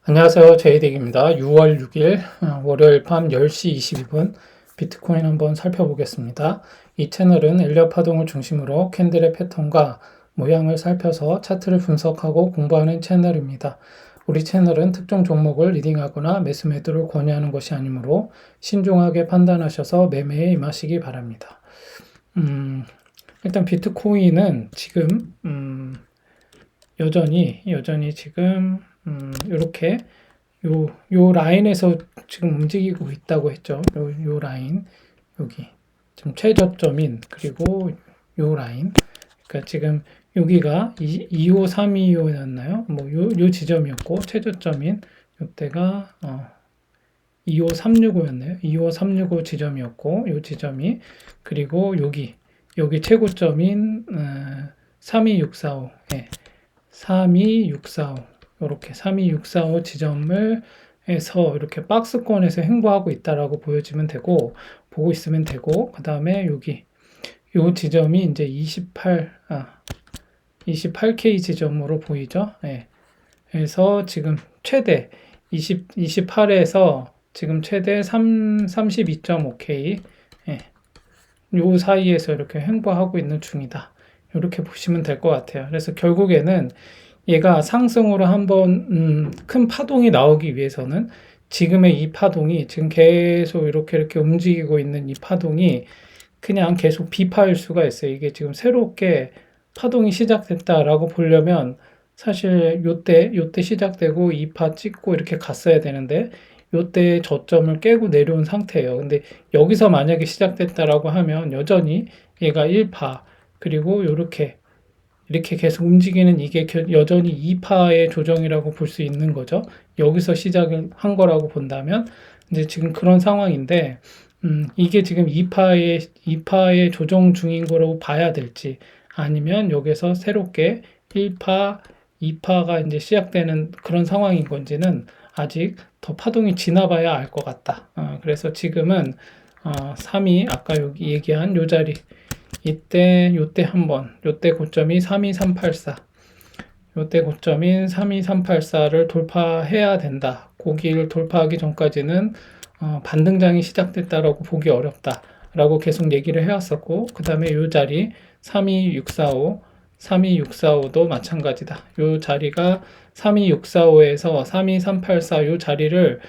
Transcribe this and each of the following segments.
안녕하세요. 제이딕입니다. 6월 6일 월요일 밤 10시 22분 비트코인 한번 살펴보겠습니다. 이 채널은 엘리엇 파동을 중심으로 캔들의 패턴과 모양을 살펴서 차트를 분석하고 공부하는 채널입니다. 우리 채널은 특정 종목을 리딩하거나 매수 매도를 권유하는 것이 아니므로 신중하게 판단하셔서 매매에 임하시기 바랍니다. 일단 비트코인은 지금 여전히 지금 이렇게 요 라인에서 지금 움직이고 있다고 했죠. 요 라인 여기 지금 최저점인 그리고 요 라인 그러니까 지금 여기가 25325였나요? 뭐 요 지점이었고 최저점인 요때가 25365였네요. 25365 지점이었고 요 지점이 그리고 여기 최고점인 32645 예. 32645 이렇게 32645 지점을 해서 이렇게 박스권에서 횡보하고 있다라고 보여지면 되고 보고 있으면 되고 그 다음에 여기 요 지점이 이제 28K 지점으로 보이죠? 예. 그래서 지금 최대 28에서 지금 최대 32.5K 예. 요 사이에서 이렇게 횡보하고 있는 중이다. 이렇게 보시면 될 것 같아요. 그래서 결국에는 얘가 상승으로 한번 큰 파동이 나오기 위해서는 지금의 이 파동이 지금 계속 이렇게 움직이고 있는 이 파동이 그냥 계속 비파일 수가 있어요. 이게 지금 새롭게 파동이 시작됐다라고 보려면 사실 요때 시작되고 2파 찍고 이렇게 갔어야 되는데 요때 저점을 깨고 내려온 상태예요. 근데 여기서 만약에 시작됐다라고 하면 여전히 얘가 1파 그리고 이렇게 계속 움직이는 이게 여전히 2파의 조정이라고 볼 수 있는 거죠. 여기서 시작을 한 거라고 본다면 이제 지금 그런 상황인데 이게 지금 2파의 조정 중인 거라고 봐야 될지 아니면 여기서 새롭게 1파, 2파가 이제 시작되는 그런 상황인 건지는 아직 더 파동이 지나봐야 알 것 같다. 그래서 지금은 3이 아까 여기 얘기한 요 자리 요때 한번 요때 고점이 32384 요때 고점인 32384를 돌파해야 된다. 고기를 돌파하기 전까지는 반등장이 시작됐다라고 보기 어렵다. 라고 계속 얘기를 해왔었고 그 다음에 요 자리 32645 32645도 마찬가지다. 요 자리가 32645에서 32384 요 자리를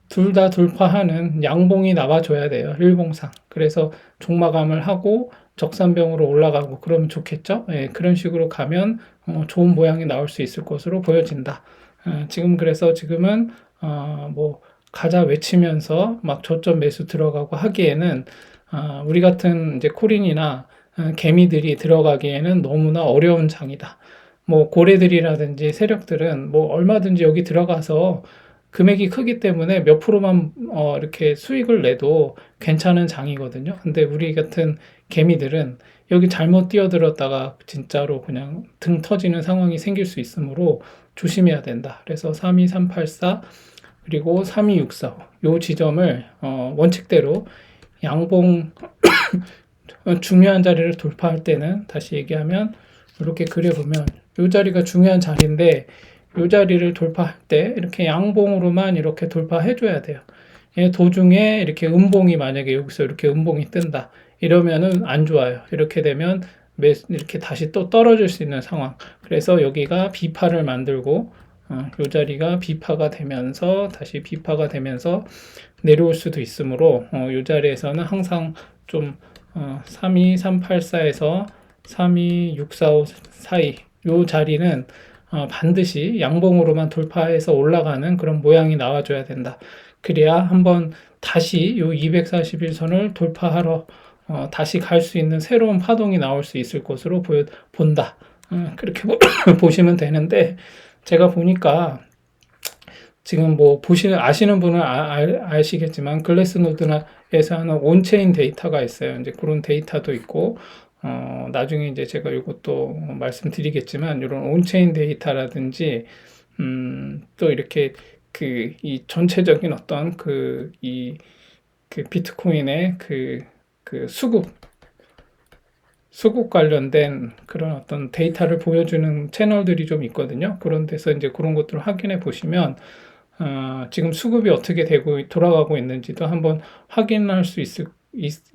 둘 다 돌파하는 양봉이 나와줘야 돼요. 일봉상. 그래서 종마감을 하고 적산병으로 올라가고 그러면 좋겠죠. 예, 그런 식으로 가면 좋은 모양이 나올 수 있을 것으로 보여진다. 그래서 지금은 뭐 가자 외치면서 막 저점 매수 들어가고 하기에는 우리 같은 이제 코린이나 개미들이 들어가기에는 너무나 어려운 장이다. 뭐 고래들이라든지 세력들은 뭐 얼마든지 여기 들어가서 금액이 크기 때문에 몇 프로만 이렇게 수익을 내도 괜찮은 장이거든요. 근데 우리 같은 개미들은 여기 잘못 뛰어들었다가 진짜로 그냥 등 터지는 상황이 생길 수 있으므로 조심해야 된다. 그래서 32384 그리고 32645 요 지점을 원칙대로 양봉 중요한 자리를 돌파할 때는 다시 얘기하면 이렇게 그려보면 요 자리가 중요한 자리인데 요 자리를 돌파할 때 이렇게 양봉으로만 이렇게 돌파해 줘야 돼요. 도중에 이렇게 음봉이 만약에 여기서 이렇게 음봉이 뜬다. 이러면은 안 좋아요. 이렇게 되면 이렇게 다시 또 떨어질 수 있는 상황. 그래서 여기가 비파를 만들고 요 자리가 비파가 되면서 다시 비파가 되면서 내려올 수도 있으므로 요 자리에서는 항상 좀 32384에서 32645 사이 요 자리는 반드시 양봉으로만 돌파해서 올라가는 그런 모양이 나와줘야 된다. 그래야 한번 다시 요 241선을 돌파하러 다시 갈 수 있는 새로운 파동이 나올 수 있을 것으로 본다. 그렇게 보시면 되는데 제가 보니까 지금 뭐 아시는 분은 아시겠지만 글래스노드에서 하는 온체인 데이터가 있어요. 이제 그런 데이터도 있고 나중에 이제 제가 이것도 말씀드리겠지만 이런 온체인 데이터라든지 또 이렇게 이 전체적인 어떤 비트코인의 수급 수급 관련된 그런 어떤 데이터를 보여주는 채널들이 좀 있거든요. 그런 데서 이제 그런 것들을 확인해 보시면 지금 수급이 어떻게 되고 돌아가고 있는지도 한번 확인할 수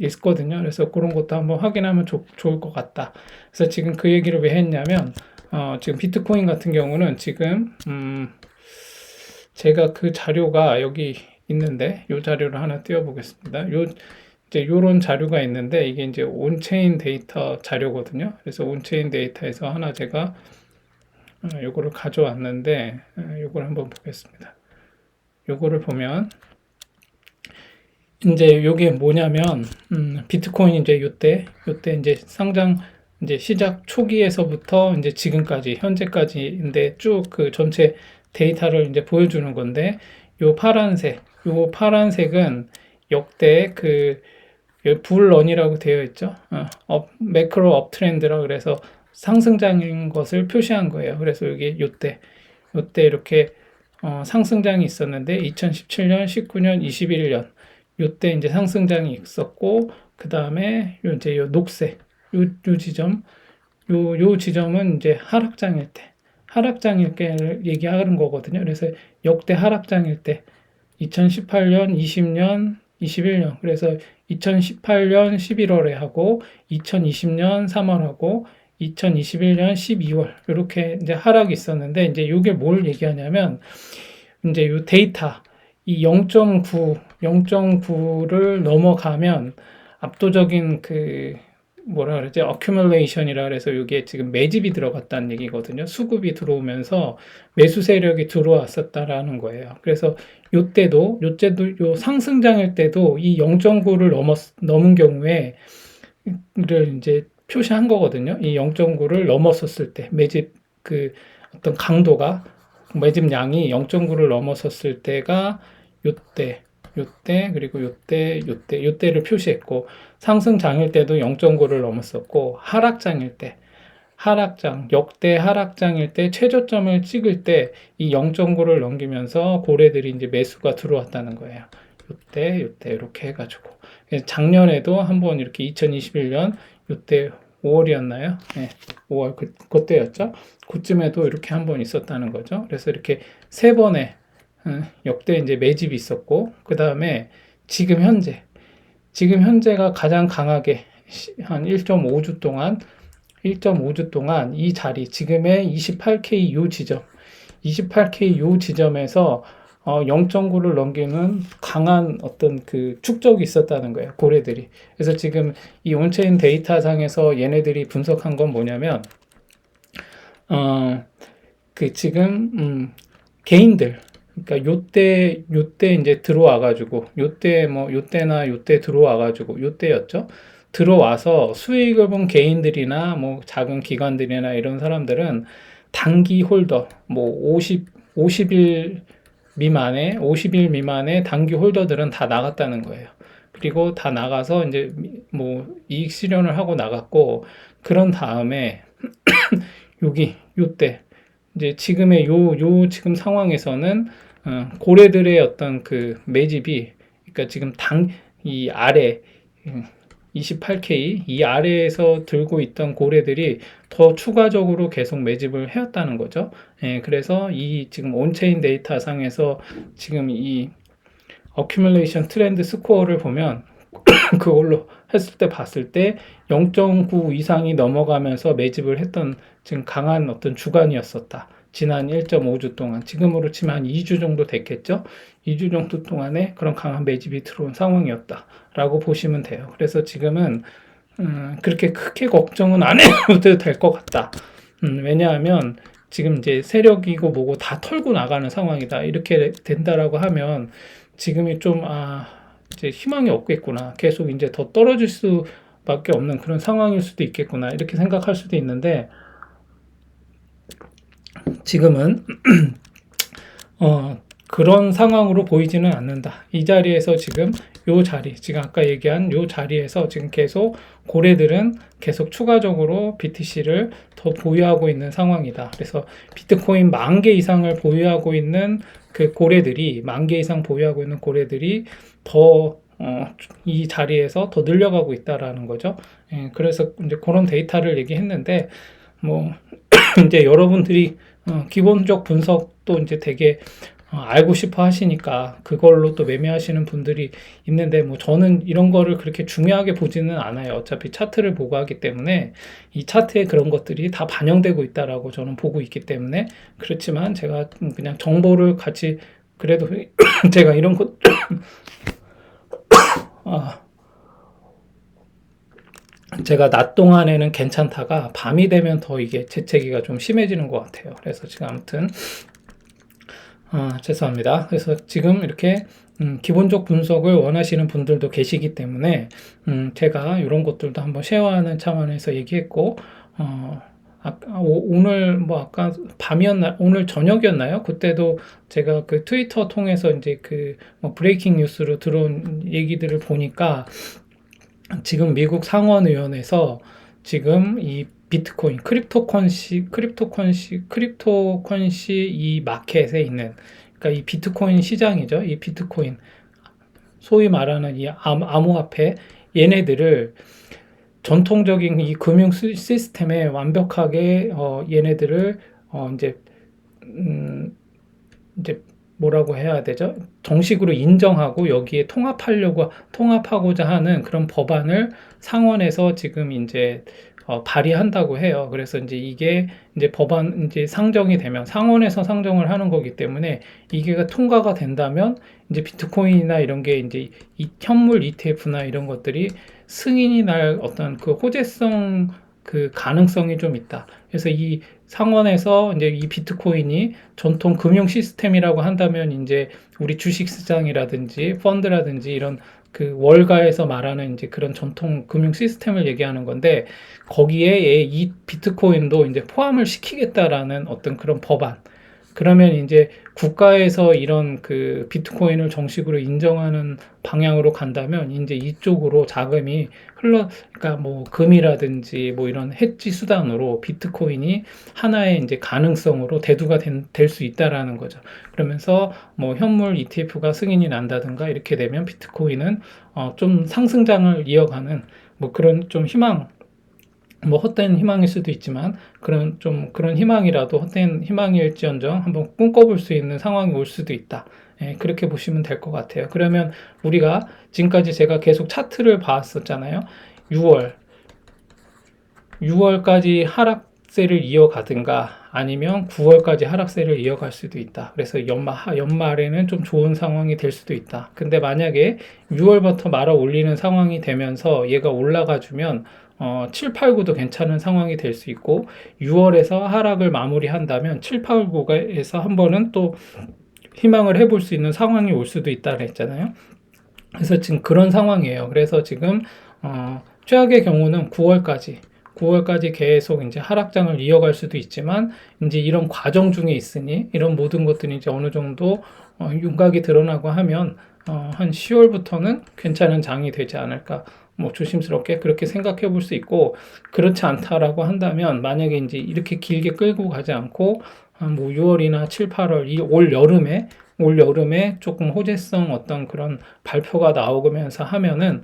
있거든요. 그래서 그런 것도 한번 확인하면 좋을 것 같다. 그래서 지금 그 얘기를 왜 했냐면 지금 비트코인 같은 경우는 지금 제가 그 자료가 여기 있는데 이 자료를 하나 띄워보겠습니다. 이제 요런 자료가 있는데 이게 이제 온체인 데이터 자료거든요. 그래서 온체인 데이터에서 하나 제가 요거를 가져왔는데 요걸 한번 보겠습니다. 요거를 보면 이제 요게 뭐냐면 비트코인 이제 요때 이제 상장 이제 시작 초기에서부터 이제 지금까지 현재까지인데 쭉 그 전체 데이터를 이제 보여주는 건데 요 파란색은 역대 그 불런이라고 되어 있죠. 매크로 업트렌드라 그래서 상승장인 것을 표시한 거예요. 그래서 여기 요때 이렇게 상승장이 있었는데 2017년, 19년, 21년 요때 이제 상승장이 있었고 그 다음에 이제 요 녹색 요 지점 요 지점은 이제 하락장일 때 얘기하는 거거든요. 그래서 역대 하락장일 때 2018년, 20년, 21년 그래서 2018년 11월에 하고 2020년 3월하고 2021년 12월 이렇게 이제 하락이 있었는데 이제 이게 뭘 얘기하냐면 이제 요 데이터 이 0.9를 넘어가면 압도적인 그 뭐라 그러지? 어큐뮬레이션이라 그래서 이게 지금 매집이 들어갔다는 얘기거든요. 수급이 들어오면서 매수 세력이 들어왔었다라는 거예요. 그래서 요때도 요 상승장일 때도 이 0.9를 넘은 경우에 를 이제 표시한 거거든요. 이 0.9를 넘었었을 때 매집 그 어떤 강도가 매집량이 0.9를 넘었었을 때가 요때 그리고 요때를 표시했고 상승장일 때도 0.9를 넘었었고 역대 하락장일 때 최저점을 찍을 때 이 0.9를 넘기면서 고래들이 이제 매수가 들어왔다는 거예요. 요때 이렇게 해가지고 작년에도 한번 이렇게 2021년 요때 5월이었나요? 네, 5월 그때였죠. 그쯤에도 이렇게 한번 있었다는 거죠. 그래서 이렇게 세 번의 역대 이제 매집이 있었고 그 다음에 지금 현재가 가장 강하게 한 1.5주 동안 이 자리 지금의 28K 요 지점에서 0.9를 넘기는 강한 어떤 그 축적이 있었다는 거예요. 고래들이. 그래서 지금 이 온체인 데이터상에서 얘네들이 분석한 건 뭐냐면 그 지금 개인들 그러니까 요때 이제 들어와가지고 요때 들어와가지고 요때였죠. 들어와서 수익을 본 개인들이나 뭐 작은 기관들이나 이런 사람들은 단기 홀더 뭐 50일 미만의 단기 홀더들은 다 나갔다는 거예요. 그리고 다 나가서 이제 뭐 이익 실현을 하고 나갔고 그런 다음에 요때 이제 지금의 지금 상황에서는 고래들의 어떤 그 매집이 그러니까 지금 이 아래 28K 이 아래에서 들고 있던 고래들이 더 추가적으로 계속 매집을 해왔다는 거죠. 그래서 이 지금 온체인 데이터 상에서 지금 이 어큐뮬레이션 트렌드 스코어를 보면 그걸로 봤을 때 0.9 이상이 넘어가면서 매집을 했던 지금 강한 어떤 주간이었었다. 지난 1.5주 동안 지금으로 치면 한 2주 정도 됐겠죠. 2주 정도 동안에 그런 강한 매집이 들어온 상황이었다라고 보시면 돼요. 그래서 지금은 그렇게 크게 걱정은 안 해도 될 것 같다. 왜냐하면 지금 이제 세력이고 뭐고 다 털고 나가는 상황이다. 이렇게 된다라고 하면 지금이 좀 이제 희망이 없겠구나. 계속 이제 더 떨어질 수밖에 없는 그런 상황일 수도 있겠구나. 이렇게 생각할 수도 있는데 지금은 그런 상황으로 보이지는 않는다. 이 자리에서 지금 지금 아까 얘기한 요 자리에서 지금 계속 고래들은 계속 추가적으로 BTC를 더 보유하고 있는 상황이다. 그래서 비트코인 10,000개 이상을 보유하고 있는 그 고래들이 10,000개 이상 보유하고 있는 고래들이 더 이 자리에서 더 늘려가고 있다라는 거죠. 예, 그래서 이제 그런 데이터를 얘기했는데, 뭐, 이제 여러분들이 기본적 분석도 이제 되게 알고 싶어 하시니까 그걸로 또 매매하시는 분들이 있는데, 뭐 저는 이런 거를 그렇게 중요하게 보지는 않아요. 어차피 차트를 보고 하기 때문에 이 차트에 그런 것들이 다 반영되고 있다라고 저는 보고 있기 때문에. 그렇지만 제가 그냥 정보를 같이, 그래도 제가 이런 것 아, 제가 낮 동안에는 괜찮다가 밤이 되면 더 이게 재채기가 좀 심해지는 것 같아요. 그래서 지금 아무튼 죄송합니다. 그래서 지금 이렇게 기본적 분석을 원하시는 분들도 계시기 때문에 제가 이런 것들도 한번 쉐어하는 차원에서 얘기했고, 오늘 뭐 아까 밤이었나 오늘 저녁이었나요? 그때도 제가 그 트위터 통해서 이제 그 뭐 브레이킹 뉴스로 들어온 얘기들을 보니까 지금 미국 상원의원에서 지금 이 비트코인, 크립토컨시 이 마켓에 있는, 그러니까 이 비트코인 시장이죠. 이 비트코인, 소위 말하는 이 암호화폐, 얘네들을 전통적인 이 금융 시스템에 완벽하게 얘네들을 이제 뭐라고 해야 되죠? 정식으로 인정하고 여기에 통합하고자 하는 그런 법안을 상원에서 지금 이제 발의한다고 해요. 그래서 이제 이게 이제 법안 이제 상정이 되면 상원에서 상정을 하는 거기 때문에 이게 통과가 된다면 이제 비트코인이나 이런 게 이제 이 현물 ETF나 이런 것들이 승인이 날 어떤 그 호재성, 그 가능성이 좀 있다. 그래서 이 상원에서 이제 이 비트코인이 전통 금융 시스템이라고 한다면 이제 우리 주식 시장이라든지 펀드라든지 이런 그 월가에서 말하는 이제 그런 전통 금융 시스템을 얘기하는 건데, 거기에 이 비트코인도 이제 포함을 시키겠다라는 어떤 그런 법안. 그러면 이제 국가에서 이런 그 비트코인을 정식으로 인정하는 방향으로 간다면 이제 이쪽으로 자금이 그러니까 뭐 금이라든지 뭐 이런 해지 수단으로 비트코인이 하나의 이제 가능성으로 대두가 될 수 있다라는 거죠. 그러면서 뭐 현물 ETF가 승인이 난다든가 이렇게 되면 비트코인은 좀 상승장을 이어가는 뭐 그런 좀 희망, 뭐 헛된 희망일 수도 있지만 그런 희망이라도 헛된 희망일지언정 한번 꿈꿔볼 수 있는 상황이 올 수도 있다. 예, 그렇게 보시면 될 것 같아요. 그러면 우리가 지금까지 제가 계속 차트를 봤었잖아요. 6월까지 하락세를 이어가든가 아니면 9월까지 하락세를 이어갈 수도 있다. 그래서 연말에는 좀 좋은 상황이 될 수도 있다. 근데 만약에 6월부터 말아 올리는 상황이 되면서 얘가 올라가 주면 7, 8, 9도 괜찮은 상황이 될 수 있고, 6월에서 하락을 마무리한다면 7, 8, 9에서 한 번은 또 희망을 해볼 수 있는 상황이 올 수도 있다 그랬잖아요. 그래서 지금 그런 상황이에요. 그래서 지금 최악의 경우는 9월까지 계속 이제 하락장을 이어갈 수도 있지만, 이제 이런 과정 중에 있으니 이런 모든 것들이 이제 어느 정도 윤곽이 드러나고 하면 한 10월부터는 괜찮은 장이 되지 않을까. 뭐 조심스럽게 그렇게 생각해 볼 수 있고, 그렇지 않다라고 한다면 만약에 이제 이렇게 길게 끌고 가지 않고 뭐 6월이나 7, 8월 올 여름에 조금 호재성 어떤 그런 발표가 나오면서 하면은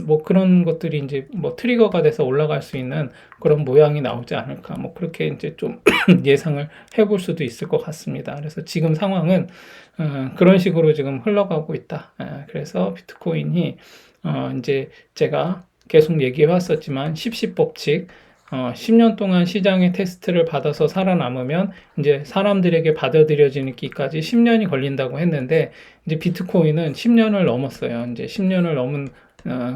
뭐 그런 것들이 이제 뭐 트리거가 돼서 올라갈 수 있는 그런 모양이 나오지 않을까, 뭐 그렇게 이제 좀 예상을 해볼 수도 있을 것 같습니다. 그래서 지금 상황은 그런 식으로 지금 흘러가고 있다. 그래서 비트코인이 이제 제가 계속 얘기해 왔었지만 10법칙, 10년 동안 시장의 테스트를 받아서 살아남으면 이제 사람들에게 받아들여지기까지 10년이 걸린다고 했는데, 이제 비트코인은 10년을 넘었어요. 이제 10년을 넘은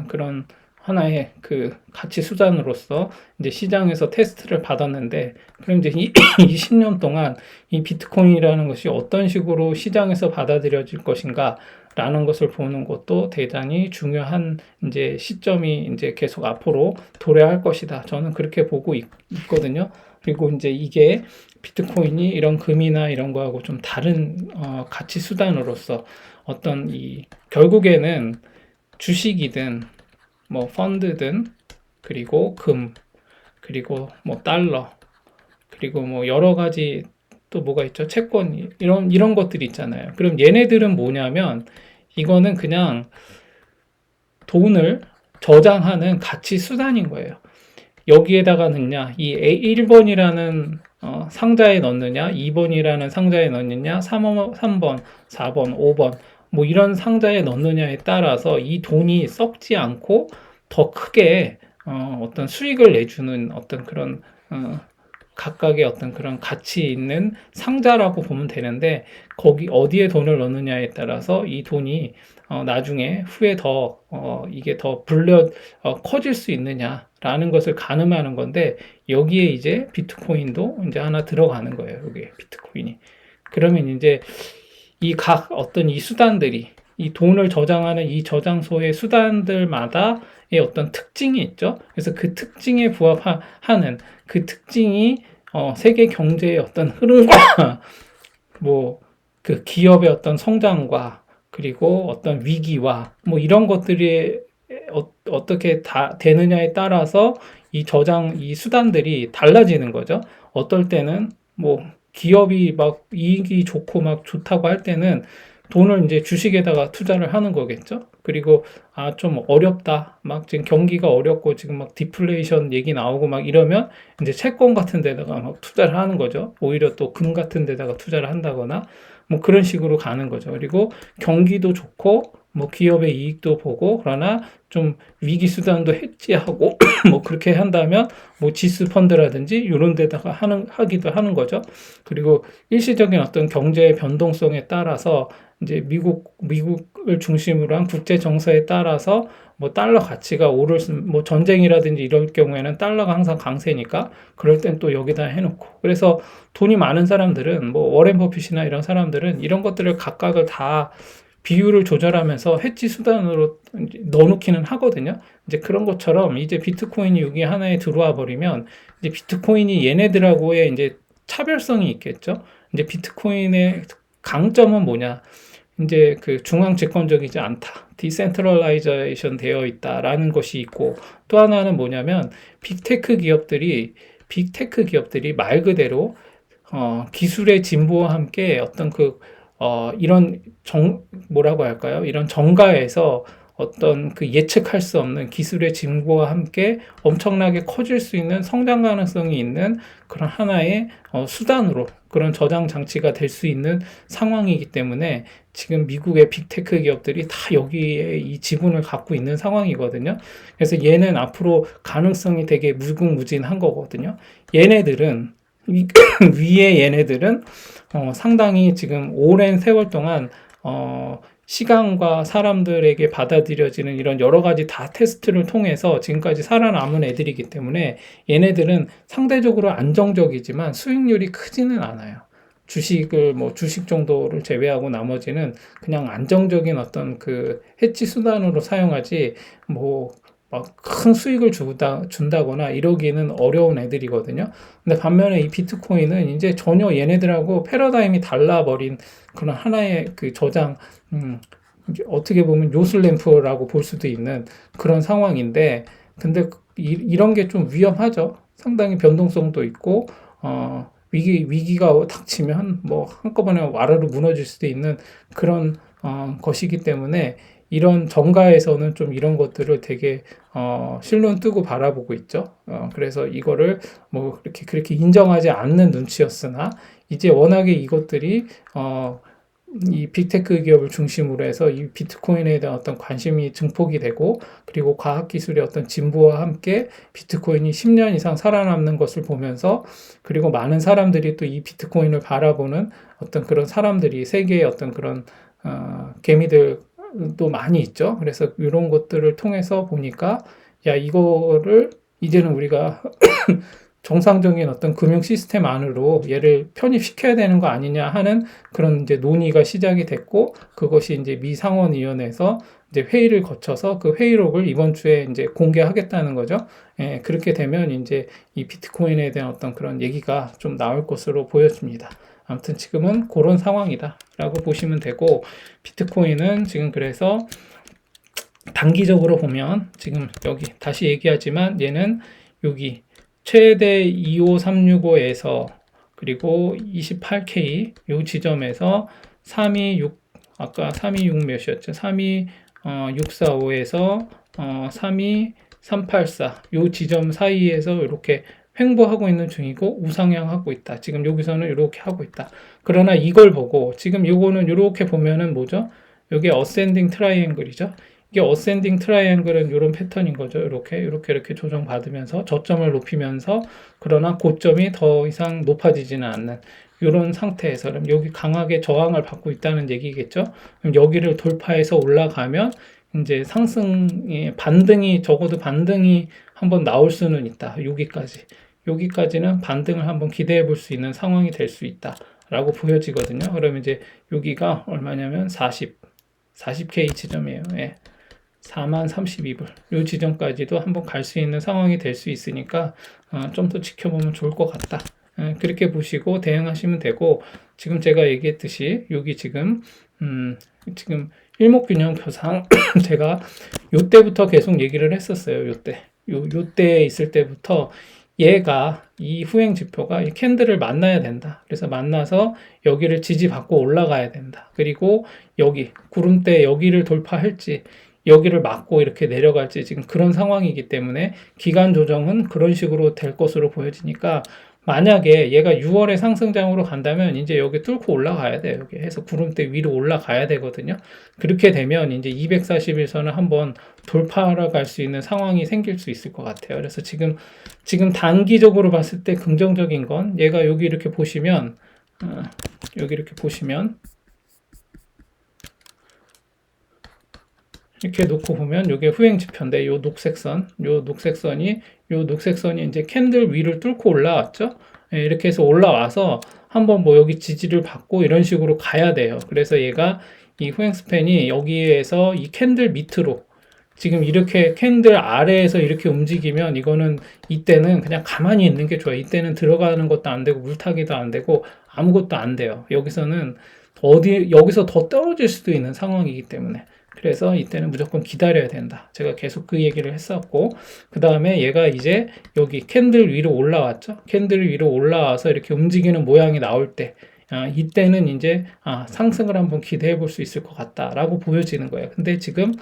그런 하나의 그 가치 수단으로서 이제 시장에서 테스트를 받았는데, 그럼 이제 이 10년 동안 이 비트코인이라는 것이 어떤 식으로 시장에서 받아들여질 것인가 라는 것을 보는 것도 대단히 중요한 이제 시점이 이제 계속 앞으로 도래할 것이다. 저는 그렇게 보고 있거든요. 그리고 이제 이게 비트코인이 이런 금이나 이런 거하고 좀 다른 가치 수단으로서 어떤 이 결국에는 주식이든 뭐 펀드든, 그리고 금, 그리고 뭐 달러, 그리고 뭐 여러 가지 또 뭐가 있죠? 채권, 이런 것들이 있잖아요. 그럼 얘네들은 뭐냐면, 이거는 그냥 돈을 저장하는 가치 수단인 거예요. 여기에다가 넣냐, 이 1번이라는 상자에 넣느냐, 2번이라는 상자에 넣느냐, 3번, 4번, 5번, 뭐 이런 상자에 넣느냐에 따라서 이 돈이 썩지 않고 더 크게 어떤 수익을 내주는 어떤 그런 각각의 어떤 그런 가치 있는 상자라고 보면 되는데, 거기 어디에 돈을 넣느냐에 따라서 이 돈이 나중에 후에 더 이게 더 커질 수 있느냐라는 것을 가늠하는 건데, 여기에 이제 비트코인도 이제 하나 들어가는 거예요. 여기에 비트코인이. 그러면 이제 이 각 어떤 이 수단들이, 이 돈을 저장하는 이 저장소의 수단들마다의 어떤 특징이 있죠. 그래서 그 특징에 부합하는 그 특징이 세계 경제의 어떤 흐름과 뭐 그 기업의 어떤 성장과 그리고 어떤 위기와 뭐 이런 것들이 어떻게 다 되느냐에 따라서 이 수단들이 달라지는 거죠. 어떨 때는 뭐 기업이 막 이익이 좋고 막 좋다고 할 때는 돈을 이제 주식에다가 투자를 하는 거겠죠. 그리고 좀 어렵다. 막 지금 경기가 어렵고 지금 막 디플레이션 얘기 나오고 막 이러면 이제 채권 같은 데다가 막 투자를 하는 거죠. 오히려 또 금 같은 데다가 투자를 한다거나 뭐 그런 식으로 가는 거죠. 그리고 경기도 좋고 뭐 기업의 이익도 보고, 그러나 좀 위기 수단도 해지하고 뭐 그렇게 한다면 뭐 지수 펀드라든지 이런 데다가 하기도 하는 거죠. 그리고 일시적인 어떤 경제의 변동성에 따라서 이제 미국을 중심으로 한 국제 정세에 따라서 뭐 달러 가치가 뭐 전쟁이라든지 이럴 경우에는 달러가 항상 강세니까 그럴 땐 또 여기다 해놓고, 그래서 돈이 많은 사람들은 뭐 워렌 버핏이나 이런 사람들은 이런 것들을 각각을 다 비율을 조절하면서 해지 수단으로 넣어놓기는 하거든요. 이제 그런 것처럼 이제 비트코인이 여기 하나에 들어와 버리면 이제 비트코인이 얘네들하고의 이제 차별성이 있겠죠. 이제 비트코인의 강점은 뭐냐? 이제 그 중앙 집권적이지 않다. 디센트럴라이제이션 되어 있다라는 것이 있고, 또 하나는 뭐냐면 빅테크 기업들이 말 그대로 기술의 진보와 함께 어떤 이런 뭐라고 할까요? 이런 정가에서 어떤 그 예측할 수 없는 기술의 진보와 함께 엄청나게 커질 수 있는 성장 가능성이 있는 그런 하나의 수단으로, 그런 저장 장치가 될 수 있는 상황이기 때문에 지금 미국의 빅테크 기업들이 다 여기에 이 지분을 갖고 있는 상황이거든요. 그래서 얘는 앞으로 가능성이 되게 무궁무진한 거거든요. 얘네들은 위에 얘네들은 상당히 지금 오랜 세월 동안 시간과 사람들에게 받아들여지는 이런 여러 가지 다 테스트를 통해서 지금까지 살아남은 애들이기 때문에 얘네들은 상대적으로 안정적이지만 수익률이 크지는 않아요. 주식 정도를 제외하고 나머지는 그냥 안정적인 어떤 그 해치 수단으로 사용하지 뭐 막 큰 수익을 준다거나 이러기는 어려운 애들이거든요. 근데 반면에 이 비트코인은 이제 전혀 얘네들하고 패러다임이 달라버린 그런 하나의 그 저장, 어떻게 보면 요술램프라고 볼 수도 있는 그런 상황인데, 근데 이런 게 좀 위험하죠. 상당히 변동성도 있고, 위기가 닥치면 뭐 한꺼번에 와르르 무너질 수도 있는 그런 것이기 때문에 이런 정가에서는 좀 이런 것들을 되게 실눈 뜨고 바라보고 있죠. 그래서 이거를 뭐 그렇게 인정하지 않는 눈치였으나 이제 워낙에 이것들이 이 빅테크 기업을 중심으로 해서 이 비트코인에 대한 어떤 관심이 증폭이 되고, 그리고 과학기술의 어떤 진보와 함께 비트코인이 10년 이상 살아남는 것을 보면서, 그리고 많은 사람들이 또 이 비트코인을 바라보는 어떤 그런 사람들이 세계의 어떤 그런 개미들도 많이 있죠. 그래서 이런 것들을 통해서 보니까 야, 이거를 이제는 우리가 정상적인 어떤 금융 시스템 안으로 얘를 편입시켜야 되는 거 아니냐 하는 그런 이제 논의가 시작이 됐고, 그것이 이제 미 상원위원회에서 이제 회의를 거쳐서 그 회의록을 이번 주에 이제 공개하겠다는 거죠. 예, 그렇게 되면 이제 이 비트코인에 대한 어떤 그런 얘기가 좀 나올 것으로 보여집니다. 아무튼 지금은 그런 상황이다라고 보시면 되고, 비트코인은 지금 그래서 단기적으로 보면 지금 여기 다시 얘기하지만 얘는 여기 최대 25365에서 그리고 28K 요 지점에서 326 아까 326 몇이었죠? 645에서 32384 요 지점 사이에서 이렇게 횡보하고 있는 중이고 우상향하고 있다. 지금 여기서는 이렇게 하고 있다. 그러나 이걸 보고 지금 요거는 이렇게 보면은 뭐죠? 여기 어센딩 트라이앵글이죠. 이게 어센딩 트라이앵글은 이런 패턴인 거죠. 이렇게 조정받으면서 저점을 높이면서 그러나 고점이 더 이상 높아지지는 않는 이런 상태에서 그럼 여기 강하게 저항을 받고 있다는 얘기겠죠. 그럼 여기를 돌파해서 올라가면 이제 상승의 반등이 적어도 반등이 한번 나올 수는 있다. 여기까지는 반등을 한번 기대해 볼 수 있는 상황이 될 수 있다라고 보여지거든요. 그러면 이제 여기가 얼마냐면 40K 지점이에요. 예. 4032불. 요 지점까지도 한번 갈 수 있는 상황이 될 수 있으니까 좀 더 지켜보면 좋을 것 같다. 그렇게 보시고 대응하시면 되고 지금 제가 얘기했듯이 여기 지금 일목균형표상 제가 요때부터 계속 얘기를 했었어요. 요때 있을 때부터 얘가 이 후행 지표가 이 캔들을 만나야 된다. 그래서 만나서 여기를 지지받고 올라가야 된다. 그리고 여기 구름대 여기를 돌파할지 여기를 막고 이렇게 내려갈지 지금 그런 상황이기 때문에 기간 조정은 그런 식으로 될 것으로 보여지니까 만약에 얘가 6월에 상승장으로 간다면 이제 여기 뚫고 올라가야 돼요. 여기 해서 구름대 위로 올라가야 되거든요. 그렇게 되면 이제 241선을 한번 돌파하러 갈 수 있는 상황이 생길 수 있을 것 같아요. 그래서 지금 단기적으로 봤을 때 긍정적인 건 얘가 여기 이렇게 보시면 이렇게 놓고 보면 이게 후행 지표인데 요 녹색선이 이제 캔들 위를 뚫고 올라왔죠. 예, 이렇게 해서 올라와서 한번 뭐 여기 지지를 받고 이런 식으로 가야 돼요. 그래서 얘가 이 후행 스팬이 여기에서 이 캔들 밑으로 지금 이렇게 캔들 아래에서 이렇게 움직이면 이거는 이때는 그냥 가만히 있는 게 좋아요. 이때는 들어가는 것도 안 되고 물타기도 안 되고 아무것도 안 돼요. 여기서 더 떨어질 수도 있는 상황이기 때문에. 그래서 이때는 무조건 기다려야 된다. 제가 계속 그 얘기를 했었고, 그 다음에 얘가 이제 여기 캔들 위로 올라왔죠. 캔들 위로 올라와서 이렇게 움직이는 모양이 나올 때, 이때는 이제 상승을 한번 기대해 볼 수 있을 것 같다라고 보여지는 거예요. 근데 지금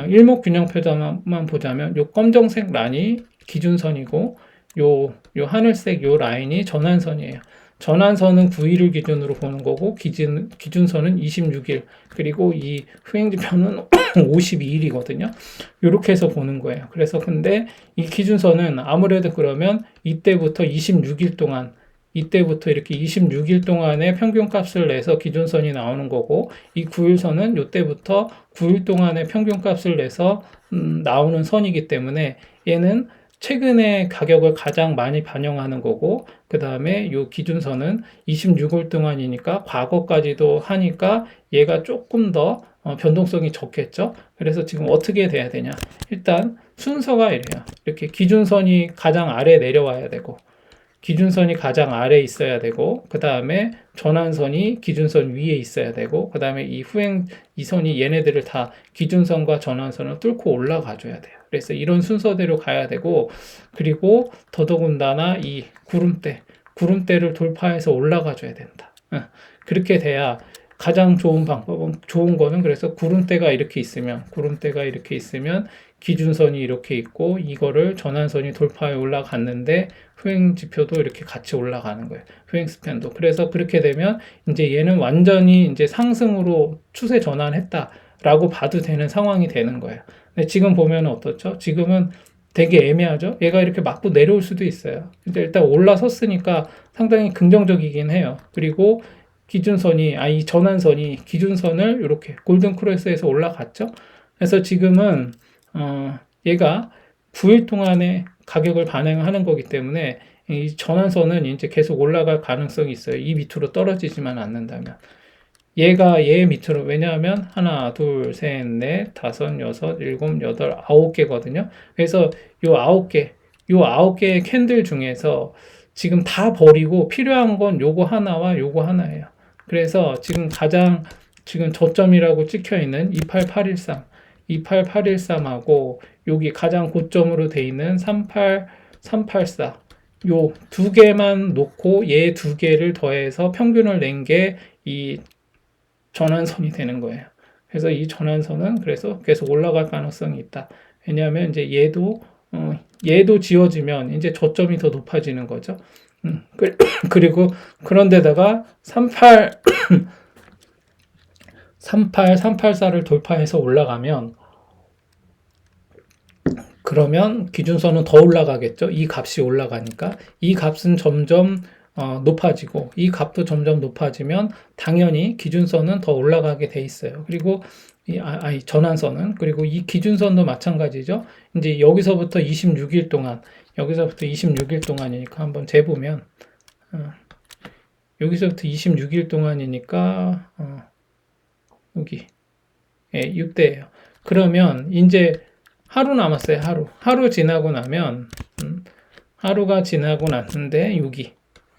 일목균형표만 보자면 요 검정색 란이 기준선이고 요 하늘색 요 라인이 전환선이에요. 전환선은 9일을 기준으로 보는 거고 기준선은 26일 그리고 이 후행지표는 52일이거든요. 이렇게 해서 보는 거예요. 그래서 근데 이 기준선은 아무래도 그러면 이때부터 이렇게 26일 동안의 평균값을 내서 기준선이 나오는 거고 이 9일선은 이때부터 9일 동안의 평균값을 내서 나오는 선이기 때문에 얘는 최근에 가격을 가장 많이 반영하는 거고 그 다음에 이 기준선은 26일 동안이니까 과거까지도 하니까 얘가 조금 더 변동성이 적겠죠. 그래서 지금 어떻게 돼야 되냐. 일단 순서가 이래요. 이렇게 기준선이 가장 아래 내려와야 되고 기준선이 가장 아래에 있어야 되고 그 다음에 전환선이 기준선 위에 있어야 되고 그 다음에 이 선이 얘네들을 다 기준선과 전환선을 뚫고 올라가 줘야 돼요. 그래서 이런 순서대로 가야 되고 그리고 더더군다나 이 구름대를 돌파해서 올라가 줘야 된다. 그렇게 돼야 가장 좋은 거는 그래서 구름대가 이렇게 있으면 기준선이 이렇게 있고 이거를 전환선이 돌파해 올라갔는데 후행 지표도 이렇게 같이 올라가는 거예요. 후행 스팬도. 그래서 그렇게 되면 이제 얘는 완전히 이제 상승으로 추세 전환했다라고 봐도 되는 상황이 되는 거예요. 근데 지금 보면 어떻죠? 지금은 되게 애매하죠? 얘가 이렇게 맞고 내려올 수도 있어요. 근데 일단 올라섰으니까 상당히 긍정적이긴 해요. 그리고 이 전환선이 기준선을 이렇게 골든 크로스에서 올라갔죠? 그래서 지금은 얘가 9일 동안의 가격을 반영하는 거기 때문에 이 전환선은 이제 계속 올라갈 가능성이 있어요. 이 밑으로 떨어지지만 않는다면. 얘가 얘 밑으로, 왜냐하면 하나, 둘, 셋, 넷, 다섯, 여섯, 일곱, 여덟, 9개거든요. 그래서 요 9개의 캔들 중에서 지금 다 버리고 필요한 건 요거 하나와 요거 하나예요. 그래서 지금 지금 저점이라고 찍혀 있는 28813하고 여기 가장 고점으로 돼 있는 38384 요 두 개만 놓고 얘 두 개를 더해서 평균을 낸 게 이 전환선이 되는 거예요. 그래서 이 전환선은 그래서 계속 올라갈 가능성이 있다. 왜냐하면 이제 얘도 지워지면 이제 저점이 더 높아지는 거죠. 그리고 그런데다가 384를 돌파해서 올라가면 그러면 기준선은 더 올라가겠죠. 이 값이 올라가니까 이 값은 점점 높아지고 이 값도 점점 높아지면 당연히 기준선은 더 올라가게 돼 있어요. 그리고 이 전환선은 그리고 이 기준선도 마찬가지죠. 이제 여기서부터 26일 동안이니까 한번 재보면 여기서부터 26일 동안이니까 여기 6대예요. 그러면 이제 하루 남았어요. 하루 지나고 나면 하루가 지나고 났는데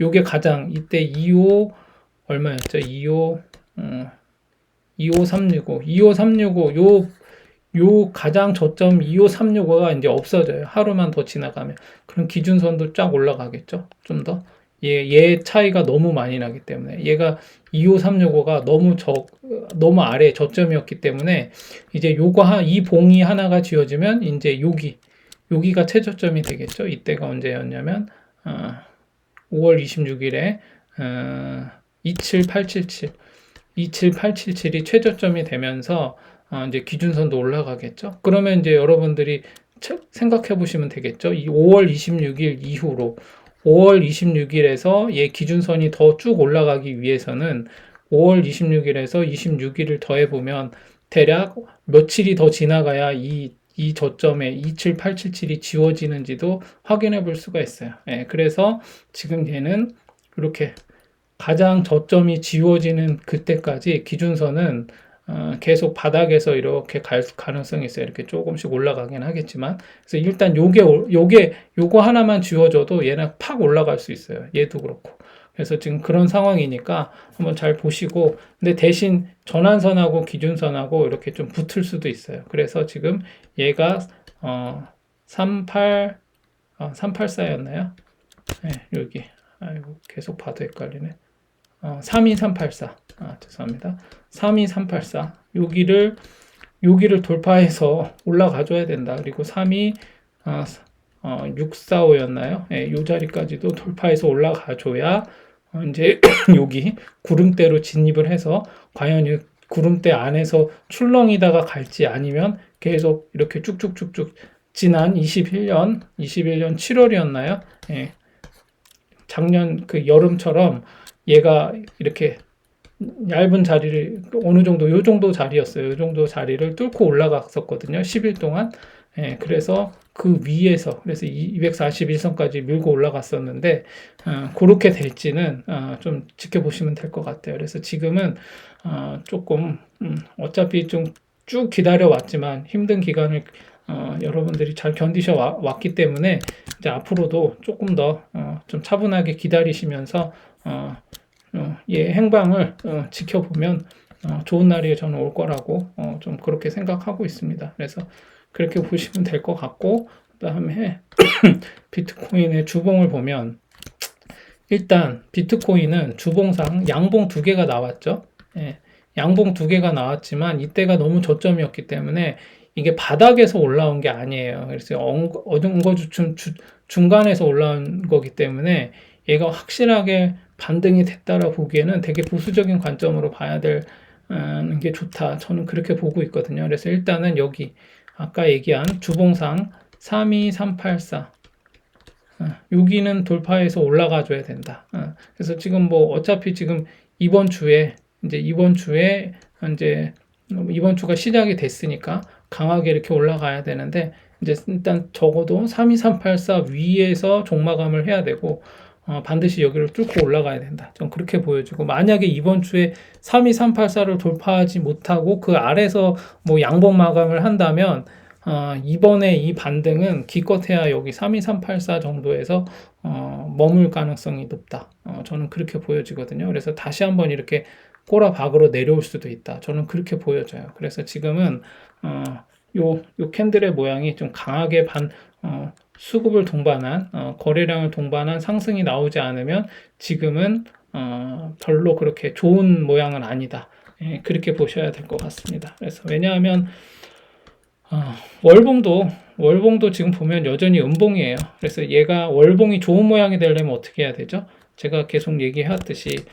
요게 가장 이때 25 얼마였죠? 25365 요 가장 저점 25365가 이제 없어져요. 하루만 더 지나가면. 그럼 기준선도 쫙 올라가겠죠. 좀 더. 얘 차이가 너무 많이 나기 때문에 얘가 25365가 너무 아래 저점이었기 때문에 이제 이 봉이 하나가 지워지면 이제 여기가 최저점이 되겠죠. 이때가 언제였냐면 5월 26일에 27877이 최저점이 되면서 이제 기준선도 올라가겠죠. 그러면 이제 여러분들이 생각해 보시면 되겠죠. 이 5월 26일 이후로 5월 26일에서 얘 기준선이 더 쭉 올라가기 위해서는 5월 26일에서 26일을 더해보면 대략 며칠이 더 지나가야 이 저점에 27877이 지워지는지도 확인해 볼 수가 있어요. 그래서 지금 얘는 이렇게 가장 저점이 지워지는 그때까지 기준선은 계속 바닥에서 이렇게 갈 가능성이 있어요. 이렇게 조금씩 올라가긴 하겠지만. 그래서 일단 요거 하나만 지워져도 얘는 팍 올라갈 수 있어요. 얘도 그렇고. 그래서 지금 그런 상황이니까 한번 잘 보시고, 근데 대신 전환선하고 기준선하고 이렇게 좀 붙을 수도 있어요. 그래서 지금 얘가 384였나요? 네, 여기. 아이고, 계속 봐도 헷갈리네. 32384. 죄송합니다. 32384. 여기를 돌파해서 올라가줘야 된다. 그리고 645였나요? 예, 요 자리까지도 돌파해서 올라가줘야 이제 여기 구름대로 진입을 해서 과연 이 구름대 안에서 출렁이다가 갈지 아니면 계속 이렇게 쭉쭉쭉쭉 지난 21년 7월이었나요? 예. 작년 그 여름처럼 얘가 이렇게 얇은 자리를 어느 정도 요 정도 자리였어요. 요 정도 자리를 뚫고 올라갔었거든요. 10일 동안. 예, 그래서 그 위에서 그래서 241선까지 밀고 올라갔었는데 그렇게 될지는 좀 지켜보시면 될 것 같아요. 그래서 지금은 조금 어차피 좀 쭉 기다려 왔지만 힘든 기간을 여러분들이 잘 견디셔 왔기 때문에 이제 앞으로도 조금 더 좀 차분하게 기다리시면서 얘 행방을 지켜보면 좋은 날이 저는 올 거라고 좀 그렇게 생각하고 있습니다. 그래서 그렇게 보시면 될 것 같고, 그 다음에 비트코인의 주봉을 보면 일단 비트코인은 주봉상 양봉 2개가 나왔죠. 예, 양봉 2개가 나왔지만 이때가 너무 저점이었기 때문에 이게 바닥에서 올라온 게 아니에요. 그래서 엉거주춤 중간에서 올라온 거기 때문에 얘가 확실하게 반등이 됐다라 보기에는 되게 보수적인 관점으로 봐야 되는 게 좋다. 저는 그렇게 보고 있거든요. 그래서 일단은 여기 아까 얘기한 주봉상 32384 여기는 돌파해서 올라가 줘야 된다. 그래서 지금 뭐 어차피 지금 이번 주가 시작이 됐으니까 강하게 이렇게 올라가야 되는데 이제 일단 적어도 32384 위에서 종마감을 해야 되고 반드시 여기를 뚫고 올라가야 된다. 좀 그렇게 보여지고 만약에 이번 주에 32384를 돌파하지 못하고 그 아래서 뭐 양봉 마감을 한다면 이번에 이 반등은 기껏해야 여기 32384 정도에서 머물 가능성이 높다. 저는 그렇게 보여지거든요. 그래서 다시 한번 이렇게 꼬라박으로 내려올 수도 있다. 저는 그렇게 보여져요. 그래서 지금은 요 캔들의 모양이 좀 강하게 수급을 동반한 거래량을 동반한 상승이 나오지 않으면 지금은 별로 그렇게 좋은 모양은 아니다. 예, 그렇게 보셔야 될 것 같습니다. 그래서 왜냐하면 월봉도 지금 보면 여전히 음봉이에요. 그래서 얘가 월봉이 좋은 모양이 되려면 어떻게 해야 되죠? 제가 계속 얘기했듯이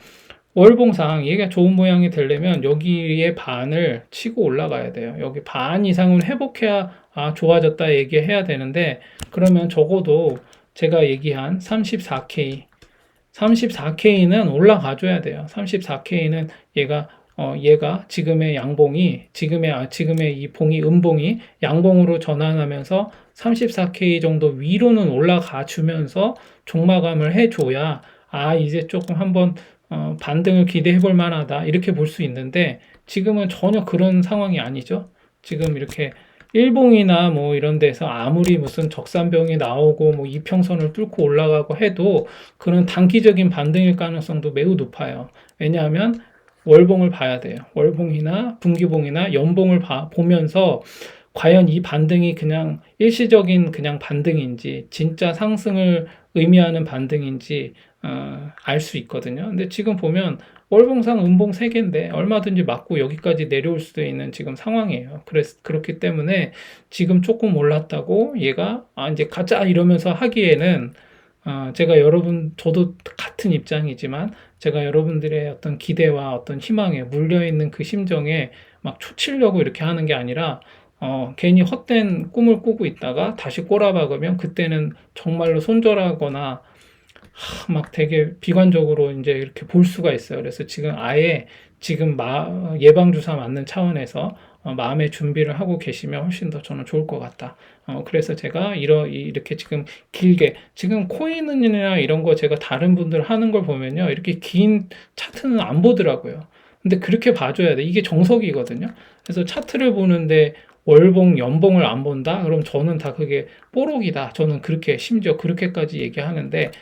월봉상 얘가 좋은 모양이 되려면 여기에 반을 치고 올라가야 돼요. 여기 반 이상은 회복해야 좋아졌다 얘기해야 되는데, 그러면 적어도 제가 얘기한 34K는 올라가줘야 돼요. 34K는 얘가 지금의 양봉이 지금의 이 봉이 음봉이 양봉으로 전환하면서 34K 정도 위로는 올라가 주면서 종마감을 해줘야 이제 조금 한번 반등을 기대해 볼 만하다 이렇게 볼 수 있는데, 지금은 전혀 그런 상황이 아니죠. 지금 이렇게 일봉이나 뭐 이런 데서 아무리 무슨 적산병이 나오고 뭐 이평선을 뚫고 올라가고 해도 그런 단기적인 반등일 가능성도 매우 높아요. 왜냐하면 월봉을 봐야 돼요. 월봉이나 분기봉이나 연봉을 보면서 과연 이 반등이 그냥 일시적인 그냥 반등인지 진짜 상승을 의미하는 반등인지 알 수 있거든요. 근데 지금 보면 월봉상 음봉 3개인데 얼마든지 맞고 여기까지 내려올 수도 있는 지금 상황이에요. 그렇기 때문에 지금 조금 올랐다고 얘가 이제 가자 이러면서 하기에는 저도 같은 입장이지만 제가 여러분들의 어떤 기대와 어떤 희망에 물려있는 그 심정에 막 초치려고 이렇게 하는 게 아니라 괜히 헛된 꿈을 꾸고 있다가 다시 꼬라박으면 그때는 정말로 손절하거나 막 되게 비관적으로 이제 이렇게 볼 수가 있어요. 그래서 지금 예방주사 맞는 차원에서 마음의 준비를 하고 계시면 훨씬 더 저는 좋을 것 같다. 그래서 제가 이렇게 지금 길게, 지금 코인이나 이런 거 제가 다른 분들 하는 걸 보면요. 이렇게 긴 차트는 안 보더라고요. 근데 그렇게 봐줘야 돼. 이게 정석이거든요. 그래서 차트를 보는데 월봉, 연봉을 안 본다? 그럼 저는 다 그게 뽀록이다. 저는 심지어 그렇게까지 얘기하는데,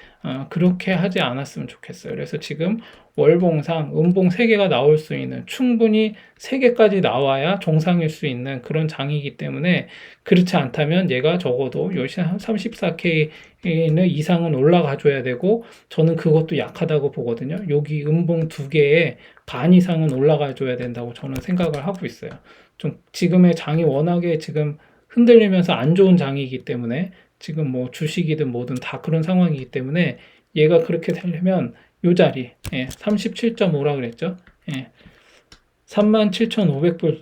그렇게 하지 않았으면 좋겠어요. 그래서 지금 월봉상 음봉 3개가 나올 수 있는, 충분히 3개까지 나와야 정상일 수 있는 그런 장이기 때문에, 그렇지 않다면 얘가 적어도 34K 이상은 올라가 줘야 되고, 저는 그것도 약하다고 보거든요. 여기 음봉 2개에 반 이상은 올라가 줘야 된다고 저는 생각을 하고 있어요. 좀 지금의 장이 워낙에 지금 흔들리면서 안 좋은 장이기 때문에, 지금 뭐 주식이든 뭐든 다 그런 상황이기 때문에 얘가 그렇게 되려면 요 자리 37.5라 그랬죠. 37,500불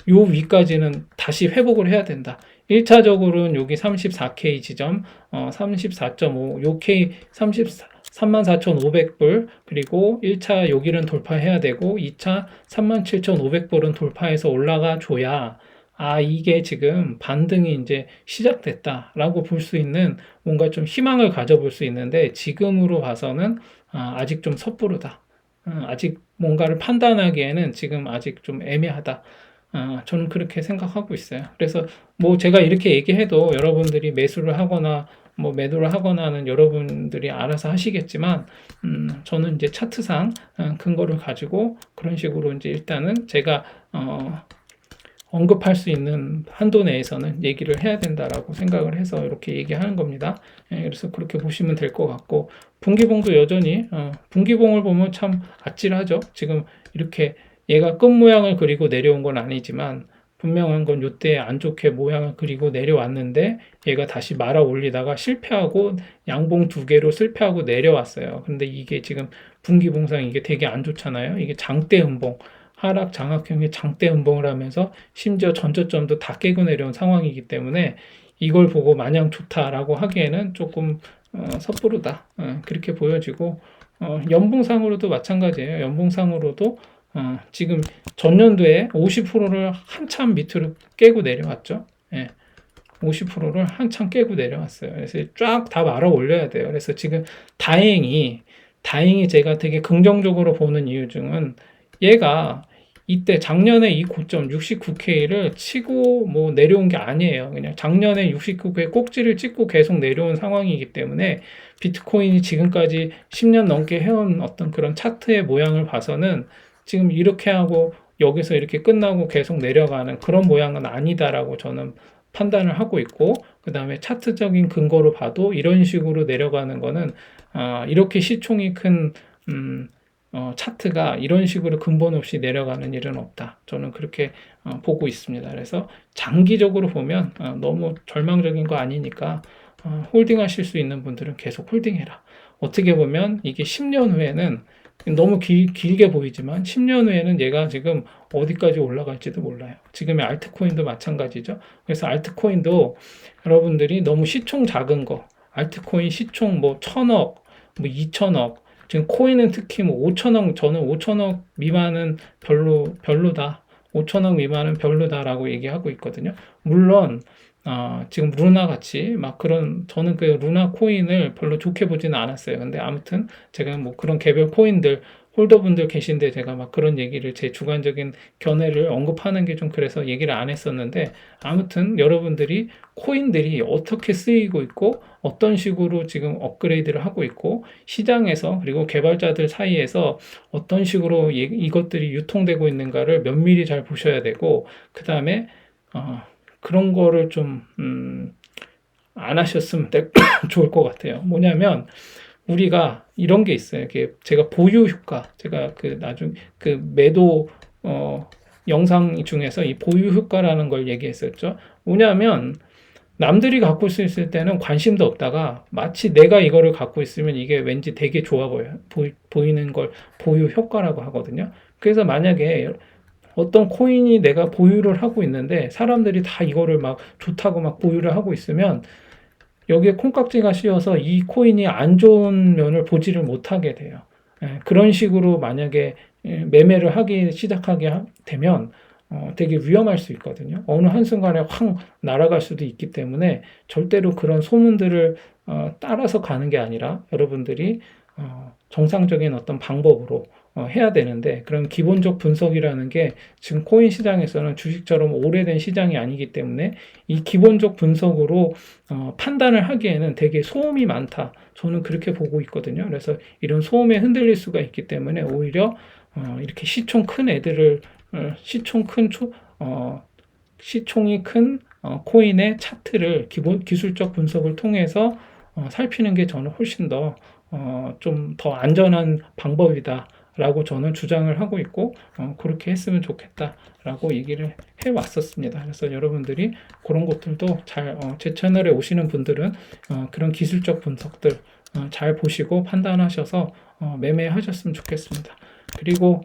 요 위까지는 다시 회복을 해야 된다. 1차적으로는 여기 34K 지점 34.5 요 K 34,500불, 그리고 1차 여기는 돌파해야 되고 2차 37,500불은 돌파해서 올라가 줘야 이게 지금 반등이 이제 시작됐다라고 볼 수 있는 뭔가 좀 희망을 가져볼 수 있는데, 지금으로 봐서는 아직 좀 섣부르다. 아직 뭔가를 판단하기에는 지금 아직 좀 애매하다. 저는 그렇게 생각하고 있어요. 그래서 뭐 제가 이렇게 얘기해도 여러분들이 매수를 하거나 뭐 매도를 하거나는 여러분들이 알아서 하시겠지만, 저는 이제 차트상 근거를 가지고 그런 식으로 이제 일단은 제가 언급할 수 있는 한도 내에서는 얘기를 해야 된다라고 생각을 해서 이렇게 얘기하는 겁니다. 그래서 그렇게 보시면 될 것 같고, 분기봉도 여전히 분기봉을 보면 참 아찔하죠. 지금 이렇게 얘가 끝 모양을 그리고 내려온 건 아니지만 분명한 건 이때 안 좋게 모양을 그리고 내려왔는데 얘가 다시 말아 올리다가 실패하고 양봉 2개로 실패하고 내려왔어요. 근데 이게 지금 분기봉상 이게 되게 안 좋잖아요. 이게 장대 음봉, 하락 장악형의 장대 음봉을 하면서 심지어 전저점도 다 깨고 내려온 상황이기 때문에 이걸 보고 마냥 좋다라고 하기에는 조금 섣부르다, 그렇게 보여지고, 연봉상으로도 마찬가지예요. 연봉상으로도 지금 전년도에 50%를 한참 밑으로 깨고 내려왔죠. 50%를 한참 깨고 내려왔어요. 그래서 쫙 다 말아 올려야 돼요. 그래서 지금 다행히 제가 되게 긍정적으로 보는 이유 중은 얘가 이때 작년에 이 고점 69K를 치고 뭐 내려온 게 아니에요. 그냥 작년에 69K 꼭지를 찍고 계속 내려온 상황이기 때문에 비트코인이 지금까지 10년 넘게 해온 어떤 그런 차트의 모양을 봐서는 지금 이렇게 하고 여기서 이렇게 끝나고 계속 내려가는 그런 모양은 아니다라고 저는 판단을 하고 있고, 그 다음에 차트적인 근거로 봐도 이런 식으로 내려가는 거는 이렇게 시총이 큰 차트가 이런 식으로 근본 없이 내려가는 일은 없다. 저는 그렇게 보고 있습니다. 그래서 장기적으로 보면 너무 절망적인 거 아니니까 홀딩 하실 수 있는 분들은 계속 홀딩해라. 어떻게 보면 이게 10년 후에는 너무 길게 보이지만 10년 후에는 얘가 지금 어디까지 올라갈지도 몰라요. 지금의 알트코인도 마찬가지죠. 그래서 알트코인도 여러분들이 너무 시총 작은 거, 알트코인 시총 뭐 1000억, 뭐 2000억, 지금 코인은 특히 뭐 5천억, 저는 5천억 미만은 별로다. 5천억 미만은 별로다라고 얘기하고 있거든요. 물론, 지금 루나 같이 막 그런, 저는 그 루나 코인을 별로 좋게 보지는 않았어요. 근데 아무튼 제가 뭐 그런 개별 코인들, 홀더분들 계신데 제가 막 그런 얘기를 제 주관적인 견해를 언급하는 게 좀 그래서 얘기를 안 했었는데 아무튼 여러분들이 코인들이 어떻게 쓰이고 있고 어떤 식으로 지금 업그레이드를 하고 있고 시장에서 그리고 개발자들 사이에서 어떤 식으로 이것들이 유통되고 있는가를 면밀히 잘 보셔야 되고 그 다음에 그런 거를 좀 안 하셨으면 좋을 것 같아요. 뭐냐면 우리가 이런 게 있어요. 이게 제가 보유 효과, 제가 그 나중 그 매도 영상 중에서 이 보유 효과라는 걸 얘기했었죠. 뭐냐면 남들이 갖고 있을 때는 관심도 없다가 마치 내가 이거를 갖고 있으면 이게 왠지 되게 좋아 보이는 걸 보유 효과라고 하거든요. 그래서 만약에 어떤 코인이 내가 보유를 하고 있는데 사람들이 다 이거를 막 좋다고 막 보유를 하고 있으면 여기에 콩깍지가 씌어서 이 코인이 안 좋은 면을 보지를 못하게 돼요. 그런 식으로 만약에 매매를 하기 시작하게 되면 되게 위험할 수 있거든요. 어느 한순간에 확 날아갈 수도 있기 때문에 절대로 그런 소문들을 따라서 가는 게 아니라 여러분들이 정상적인 어떤 방법으로 해야 되는데 그런 기본적 분석이라는 게 지금 코인 시장에서는 주식처럼 오래된 시장이 아니기 때문에 이 기본적 분석으로 판단을 하기에는 되게 소음이 많다. 저는 그렇게 보고 있거든요. 그래서 이런 소음에 흔들릴 수가 있기 때문에 오히려 이렇게 시총 큰 애들을 시총이 큰 코인의 차트를 기술적 분석을 통해서 살피는 게 저는 훨씬 더 좀 더 안전한 방법이다라고 저는 주장을 하고 있고 그렇게 했으면 좋겠다라고 얘기를 해왔었습니다. 그래서 여러분들이 그런 것들도 잘 제 채널에 오시는 분들은 그런 기술적 분석들 잘 보시고 판단하셔서 매매하셨으면 좋겠습니다. 그리고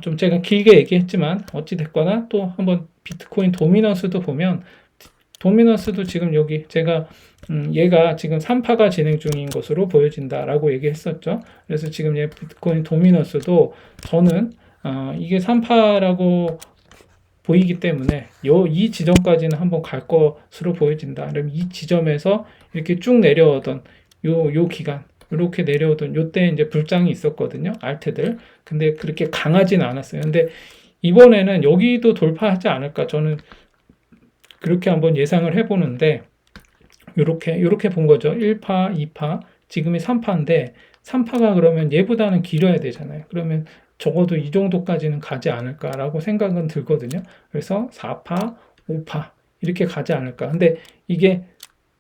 좀 제가 길게 얘기했지만 어찌 됐거나 또 한번 비트코인 도미넌스도 보면 도미넌스도 지금 여기 제가 얘가 지금 3파가 진행 중인 것으로 보여진다라고 얘기했었죠. 그래서 지금 얘 비트코인 도미넌스도 저는 이게 3파라고 보이기 때문에 이 지점까지는 한번 갈 것으로 보여진다. 그럼 이 지점에서 이렇게 쭉 내려오던 요 기간 이렇게 내려오던 요때 이제 불장이 있었거든요. 알트들. 근데 그렇게 강하지는 않았어요. 근데 이번에는 여기도 돌파하지 않을까 저는 그렇게 한번 예상을 해보는데 요렇게 본 거죠. 1파, 2파, 지금이 3파인데 3파가 그러면 얘보다는 길어야 되잖아요. 그러면 적어도 이 정도까지는 가지 않을까라고 생각은 들거든요. 그래서 4파, 5파 이렇게 가지 않을까. 근데 이게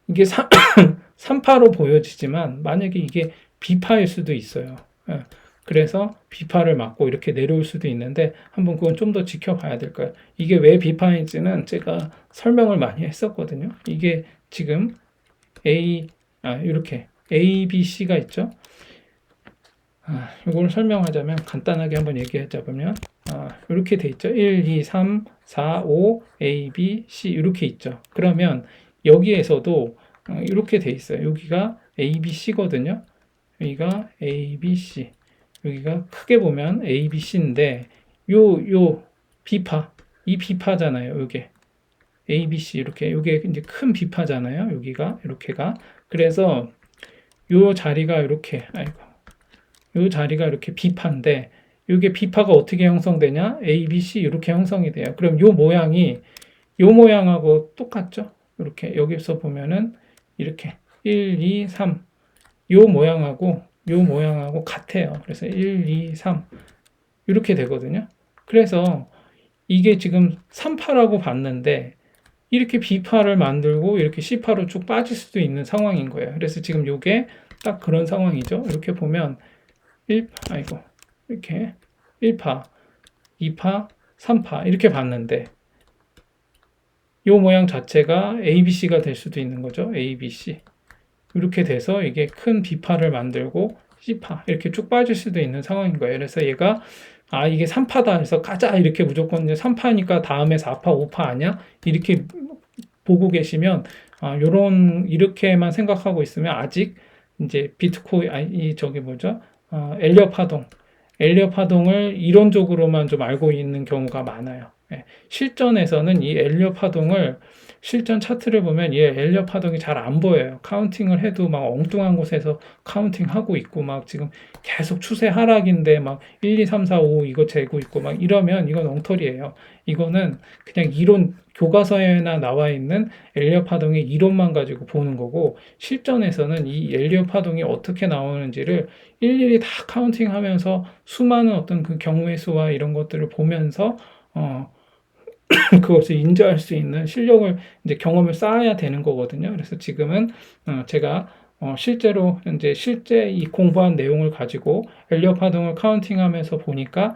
3파로 보여지지만 만약에 이게 B파일 수도 있어요. 그래서 B파를 맞고 이렇게 내려올 수도 있는데 한번 그건 좀 더 지켜봐야 될 거예요. 이게 왜 B파인지는 제가 설명을 많이 했었거든요. 이게 지금 이렇게 A, B, C가 있죠. 이걸 설명하자면 간단하게 한번 얘기하자면 이렇게 돼 있죠. 1, 2, 3, 4, 5, A, B, C 이렇게 있죠. 그러면 여기에서도 이렇게 돼 있어요. 여기가 A, B, C거든요. 여기가 A, B, C. 여기가 크게 보면 A, B, C인데 요 B파, 이 B파잖아요. 요게 A, B, C 이렇게 요게 이제 큰 B파잖아요. 여기가 이렇게가 그래서 요 자리가 이렇게 요 자리가 이렇게 B파인데 요게 B파가 어떻게 형성되냐? A, B, C 이렇게 형성이 돼요. 그럼 요 모양하고 똑같죠? 이렇게 여기서 보면은 이렇게 1, 2, 3 요 모양하고 같아요. 그래서 1, 2, 3 이렇게 되거든요. 그래서 이게 지금 3파라고 봤는데 이렇게 B파를 만들고 이렇게 C파로 쭉 빠질 수도 있는 상황인 거예요. 그래서 지금 요게 딱 그런 상황이죠. 이렇게 보면 이렇게 1파, 2파, 3파 이렇게 봤는데 이 모양 자체가 ABC가 될 수도 있는 거죠. ABC. 이렇게 돼서 이게 큰 B파를 만들고 C파 이렇게 쭉 빠질 수도 있는 상황인 거예요. 그래서 얘가 이게 3파다 해서 가자 이렇게 무조건 이제 3파니까 다음에 4파, 5파 아니야? 이렇게 보고 계시면 요런 이렇게만 생각하고 있으면 아직 이제 비트코인 이 저기 뭐죠? 엘리엇 파동을 이론적으로만 좀 알고 있는 경우가 많아요. 예, 실전에서는 이 엘리엇 파동을 실전 차트를 보면 이 엘리엇 파동이 잘 안 보여요. 카운팅을 해도 막 엉뚱한 곳에서 카운팅 하고 있고 막 지금 계속 추세 하락인데 막 1, 2, 3, 4, 5 이거 재고 있고 막 이러면 이건 엉터리예요. 이거는 그냥 이론 교과서에나 나와 있는 엘리엇 파동의 이론만 가지고 보는 거고 실전에서는 이 엘리엇 파동이 어떻게 나오는지를 일일이 다 카운팅하면서 수많은 어떤 그 경우의 수와 이런 것들을 보면서 그것을 인지할 수 있는 실력을 이제 경험을 쌓아야 되는 거거든요. 그래서 지금은 제가 실제로 이제 실제 이 공부한 내용을 가지고 엘리엇 파동을 카운팅하면서 보니까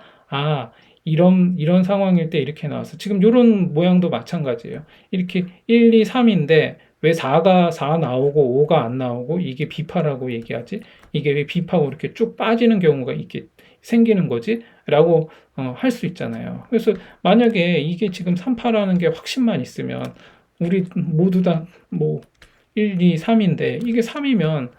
이런 상황일 때 이렇게 나왔어. 지금 이런 모양도 마찬가지예요. 이렇게 1, 2, 3인데 왜 4가 4 나오고 5가 안 나오고 이게 비파라고 얘기하지? 이게 왜 비파고 이렇게 쭉 빠지는 경우가 이렇게 생기는 거지? 라고 할 수 있잖아요. 그래서 만약에 이게 지금 3파라는 게 확신만 있으면 우리 모두 다 뭐 1, 2, 3인데 이게 3이면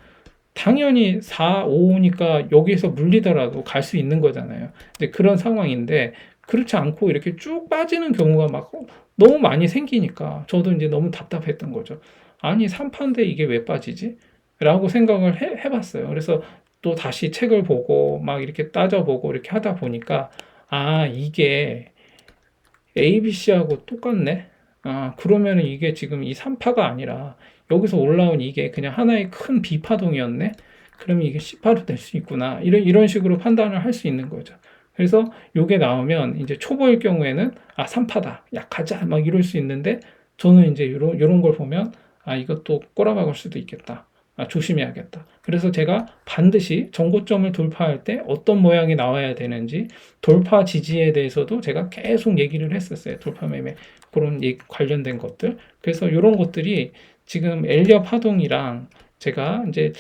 당연히 4, 5니까 여기에서 물리더라도 갈 수 있는 거잖아요. 이제 그런 상황인데 그렇지 않고 이렇게 쭉 빠지는 경우가 막 너무 많이 생기니까 저도 이제 너무 답답했던 거죠. 아니 3파인데 이게 왜 빠지지? 라고 생각을 해봤어요. 그래서 또 다시 책을 보고 막 이렇게 따져보고 이렇게 하다 보니까 이게 ABC하고 똑같네? 그러면은 이게 지금 이 3파가 아니라 여기서 올라온 이게 그냥 하나의 큰 B파동이었네? 그러면 이게 C파로 될 수 있구나. 이런 식으로 판단을 할 수 있는 거죠. 그래서 요게 나오면 이제 초보일 경우에는 3파다. 약하자. 막 이럴 수 있는데 저는 이제 요런 걸 보면 이것도 꼬라박을 수도 있겠다. 조심해야겠다. 그래서 제가 반드시 정고점을 돌파할 때 어떤 모양이 나와야 되는지 돌파 지지에 대해서도 제가 계속 얘기를 했었어요. 돌파 매매 그런 관련된 것들. 그래서 이런 것들이 지금 엘리엇 파동이랑 제가 이제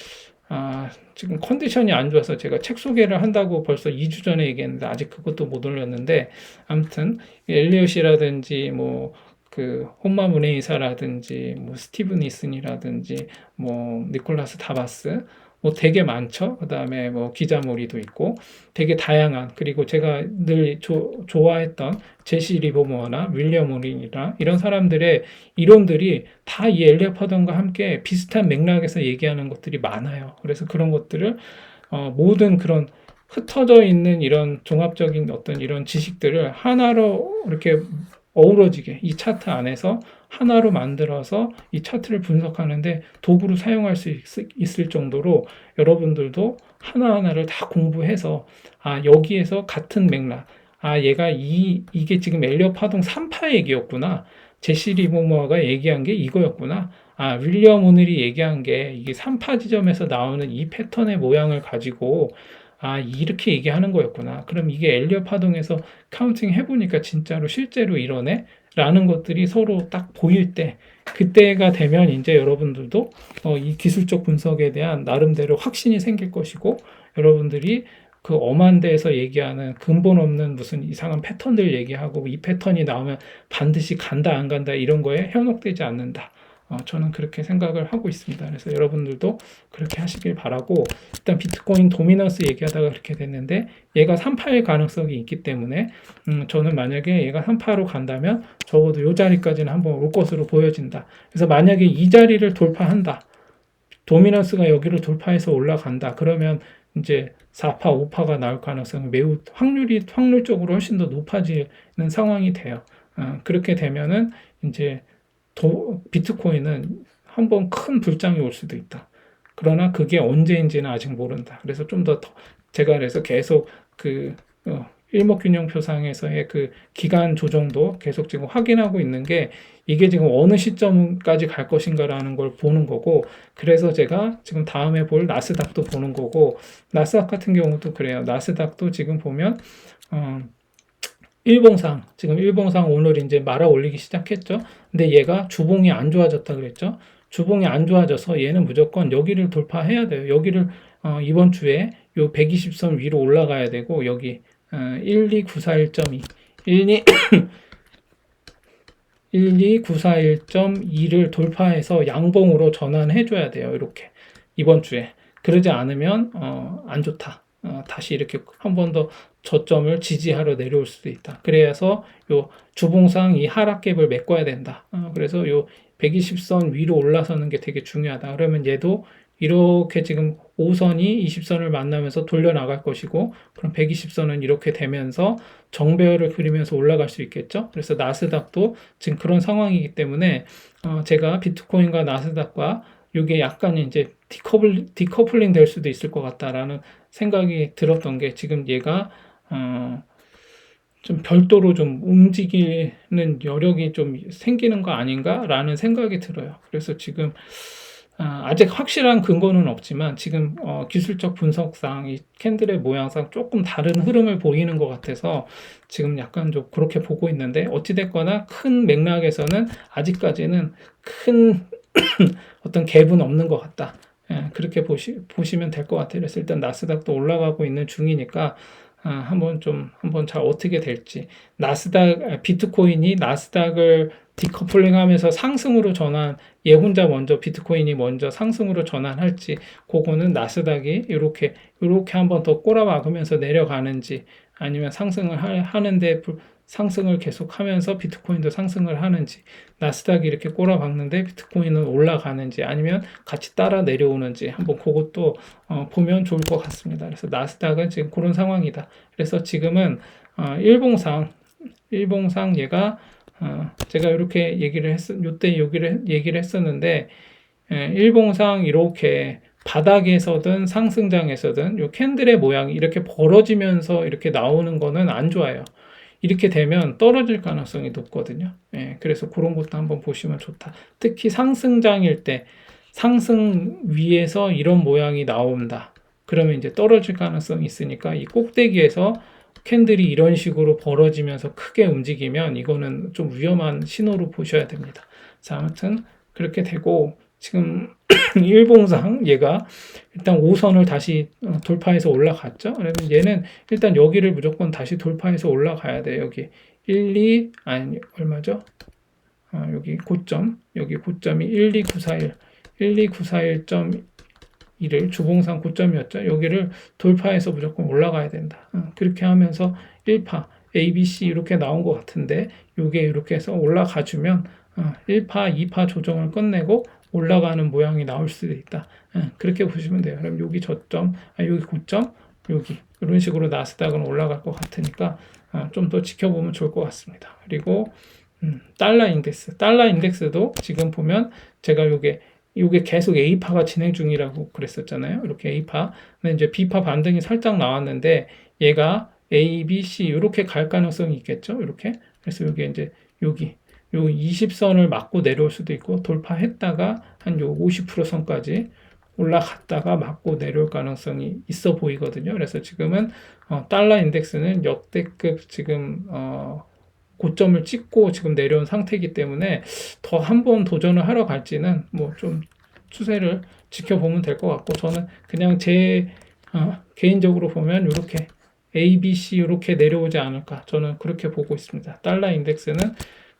지금 컨디션이 안 좋아서 제가 책 소개를 한다고 벌써 2주 전에 얘기했는데 아직 그것도 못 올렸는데 아무튼 엘리엇이라든지 뭐 그 혼마 문헤이사라든지 뭐 스티븐 니슨이라든지 뭐 니콜라스 다바스 뭐 되게 많죠. 그다음에 뭐 기자모리도 있고 되게 다양한 그리고 제가 늘 좋아했던 제시 리버모어나 윌리엄 오린이나 이런 사람들의 이론들이 다 이 엘리엇 파동과 함께 비슷한 맥락에서 얘기하는 것들이 많아요. 그래서 그런 것들을 모든 그런 흩어져 있는 이런 종합적인 어떤 이런 지식들을 하나로 이렇게 어우러지게 이 차트 안에서 하나로 만들어서 이 차트를 분석하는데 도구로 사용할 수 있을 정도로 여러분들도 하나하나를 다 공부해서 여기에서 같은 맥락 얘가 이게 지금 엘리엇 파동 3파 얘기였구나. 제시 리버모어가 얘기한 게 이거였구나. 윌리엄 오늘이 얘기한 게 이게 3파 지점에서 나오는 이 패턴의 모양을 가지고 이렇게 얘기하는 거였구나. 그럼 이게 엘리엇 파동에서 카운팅 해보니까 진짜로 실제로 이러네? 라는 것들이 서로 딱 보일 때, 그때가 되면 이제 여러분들도 이 기술적 분석에 대한 나름대로 확신이 생길 것이고, 여러분들이 그 엄한 데에서 얘기하는 근본 없는 무슨 이상한 패턴들 얘기하고 이 패턴이 나오면 반드시 간다 안 간다 이런 거에 현혹되지 않는다. 저는 그렇게 생각을 하고 있습니다. 그래서 여러분들도 그렇게 하시길 바라고 일단 비트코인 도미넌스 얘기하다가 그렇게 됐는데 얘가 3파일 가능성이 있기 때문에 저는 만약에 얘가 3파로 간다면 적어도 이 자리까지는 한번 올 것으로 보여진다. 그래서 만약에 이 자리를 돌파한다. 도미넌스가 여기를 돌파해서 올라간다. 그러면 이제 4파, 5파가 나올 가능성이 매우 확률적으로 훨씬 더 높아지는 상황이 돼요. 그렇게 되면은 이제 비트코인은 한번 큰 불장이 올 수도 있다. 그러나 그게 언제인지는 아직 모른다. 그래서 좀 더 제가 그래서 계속 일목균형표상에서의 그 기간 조정도 계속 지금 확인하고 있는 게 이게 지금 어느 시점까지 갈 것인가라는 걸 보는 거고, 그래서 제가 지금 다음에 볼 나스닥도 보는 거고, 나스닥 같은 경우도 그래요. 나스닥도 지금 보면 일봉상, 지금 일봉상 오늘 이제 말아 올리기 시작했죠. 근데 얘가 주봉이 안 좋아졌다 그랬죠. 주봉이 안 좋아져서 얘는 무조건 여기를 돌파해야 돼요. 여기를 이번 주에 요 120선 위로 올라가야 되고, 여기 12941.2 12941.2를 돌파해서 양봉으로 전환해 줘야 돼요. 이렇게 이번 주에. 그러지 않으면 안 좋다. 다시 이렇게 한 번 더 저점을 지지하러 내려올 수도 있다. 그래서 요 주봉상 이 하락갭을 메꿔야 된다. 그래서 요 120선 위로 올라서는 게 되게 중요하다. 그러면 얘도 이렇게 지금 5선이 20선을 만나면서 돌려 나갈 것이고, 그럼 120선은 이렇게 되면서 정배열을 그리면서 올라갈 수 있겠죠. 그래서 나스닥도 지금 그런 상황이기 때문에 제가 비트코인과 나스닥과 이게 약간 이제 디커플링 될 수도 있을 것 같다라는 생각이 들었던 게, 지금 얘가 좀 별도로 좀 움직이는 여력이 좀 생기는 거 아닌가라는 생각이 들어요. 그래서 지금 아직 확실한 근거는 없지만 지금 기술적 분석상 이 캔들의 모양상 조금 다른 흐름을 보이는 것 같아서 지금 약간 좀 그렇게 보고 있는데, 어찌됐거나 큰 맥락에서는 아직까지는 큰 어떤 갭은 없는 것 같다. 그렇게 보시면 될 것 같아요. 그래서 일단 나스닥도 올라가고 있는 중이니까 한번 잘 어떻게 될지, 비트코인이 나스닥을 디커플링하면서 상승으로 얘 혼자 먼저 비트코인이 먼저 상승으로 전환할지, 그거는 나스닥이 이렇게 한번 더 꼬라박으면서 내려가는지, 아니면 하는데 상승을 계속하면서 비트코인도 상승을 하는지, 나스닥이 이렇게 꼬라박는데 비트코인은 올라가는지, 아니면 같이 따라 내려오는지 한번 그것도 보면 좋을 것 같습니다. 그래서 나스닥은 지금 그런 상황이다. 그래서 지금은 일봉상 얘가 제가 이렇게 요때 얘기를 했었는데, 일봉상 이렇게 바닥에서든 상승장에서든 요 캔들의 모양이 이렇게 벌어지면서 이렇게 나오는 거는 안 좋아요. 이렇게 되면 떨어질 가능성이 높거든요. 그래서 그런 것도 한번 보시면 좋다. 특히 상승장일 때 상승 위에서 이런 모양이 나온다. 그러면 이제 떨어질 가능성이 있으니까 이 꼭대기에서 캔들이 이런 식으로 벌어지면서 크게 움직이면 이거는 좀 위험한 신호로 보셔야 됩니다. 자, 아무튼 그렇게 되고, 지금 일봉상 얘가 일단 5선을 다시 돌파해서 올라갔죠. 그러면 얘는 일단 여기를 무조건 다시 돌파해서 올라가야 돼. 여기 얼마죠? 여기 고점이 12941.1을 주봉상 고점이었죠. 여기를 돌파해서 무조건 올라가야 된다. 그렇게 하면서 1파 ABC 이렇게 나온 것 같은데, 이게 이렇게 해서 올라가 주면 1파, 2파 조정을 끝내고 올라가는 모양이 나올 수도 있다. 그렇게 보시면 돼요. 그럼 여기 저점, 여기 고점, 여기 이런 식으로 나스닥은 올라갈 것 같으니까 좀 더 지켜보면 좋을 것 같습니다. 그리고 달러 인덱스도 지금 보면 제가 요게 계속 A파가 진행 중이라고 그랬었잖아요. 이렇게 A파. 근데 이제 B파 반등이 살짝 나왔는데 얘가 A, B, C 이렇게 갈 가능성이 있겠죠. 이렇게. 그래서 여기 이제 요 20선을 맞고 내려올 수도 있고, 돌파했다가 한 요 50% 선까지 올라갔다가 맞고 내려올 가능성이 있어 보이거든요. 그래서 지금은 달러 인덱스는 역대급 지금 고점을 찍고 지금 내려온 상태이기 때문에 더 한 번 도전을 하러 갈지는 뭐 좀 추세를 지켜보면 될 것 같고, 저는 그냥 제 개인적으로 보면 이렇게 A, B, C 이렇게 내려오지 않을까, 저는 그렇게 보고 있습니다. 달러 인덱스는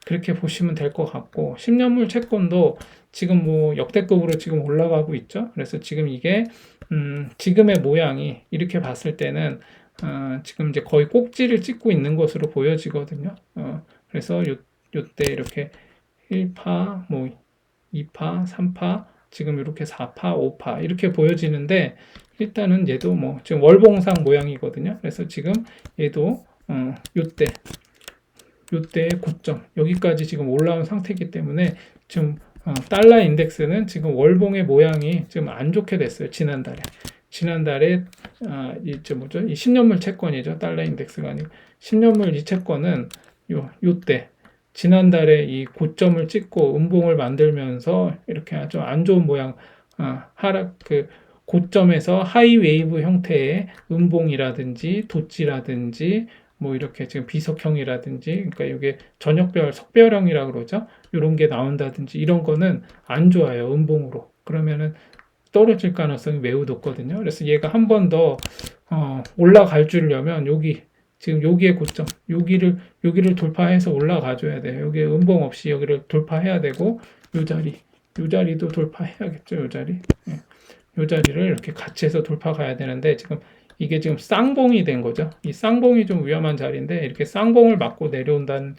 그렇게 보시면 될 것 같고, 10년물 채권도 지금 뭐 역대급으로 지금 올라가고 있죠. 그래서 지금 이게 지금의 모양이 이렇게 봤을 때는 지금 이제 거의 꼭지를 찍고 있는 것으로 보여지거든요. 그래서 요때 이렇게 1파, 뭐 2파, 3파, 지금 이렇게 4파, 5파 이렇게 보여지는데, 일단은 얘도 뭐 지금 월봉상 모양이거든요. 그래서 지금 얘도 요때의 고점 여기까지 지금 올라온 상태이기 때문에 지금 달러 인덱스는 지금 월봉의 모양이 지금 안 좋게 됐어요. 지난달에. 지난달에 뭐죠? 이 10년물 채권이죠. 달러 인덱스가 아니고 10년물 이 채권은 요때 지난달에 이 고점을 찍고 음봉을 만들면서 이렇게 아주 안 좋은 모양 하락 고점에서 하이 웨이브 형태의 음봉이라든지 도지라든지 뭐 이렇게 지금 비석형이라든지 그러니까 이게 저녁별 석별형이라고 그러죠. 이런 게 나온다든지 이런 거는 안 좋아요. 음봉으로. 그러면은 떨어질 가능성이 매우 높거든요. 그래서 얘가 한 번 더 올라갈 주려면 지금 여기의 고점 여기를 돌파해서 올라가 줘야 돼요. 여기 음봉 없이 여기를 돌파해야 되고 요 자리도 돌파해야겠죠. 요 자리. 예. 요 자리를 이렇게 같이 해서 돌파 가야 되는데 이게 지금 쌍봉이 된 거죠. 이 쌍봉이 좀 위험한 자리인데 이렇게 쌍봉을 맞고 내려온다는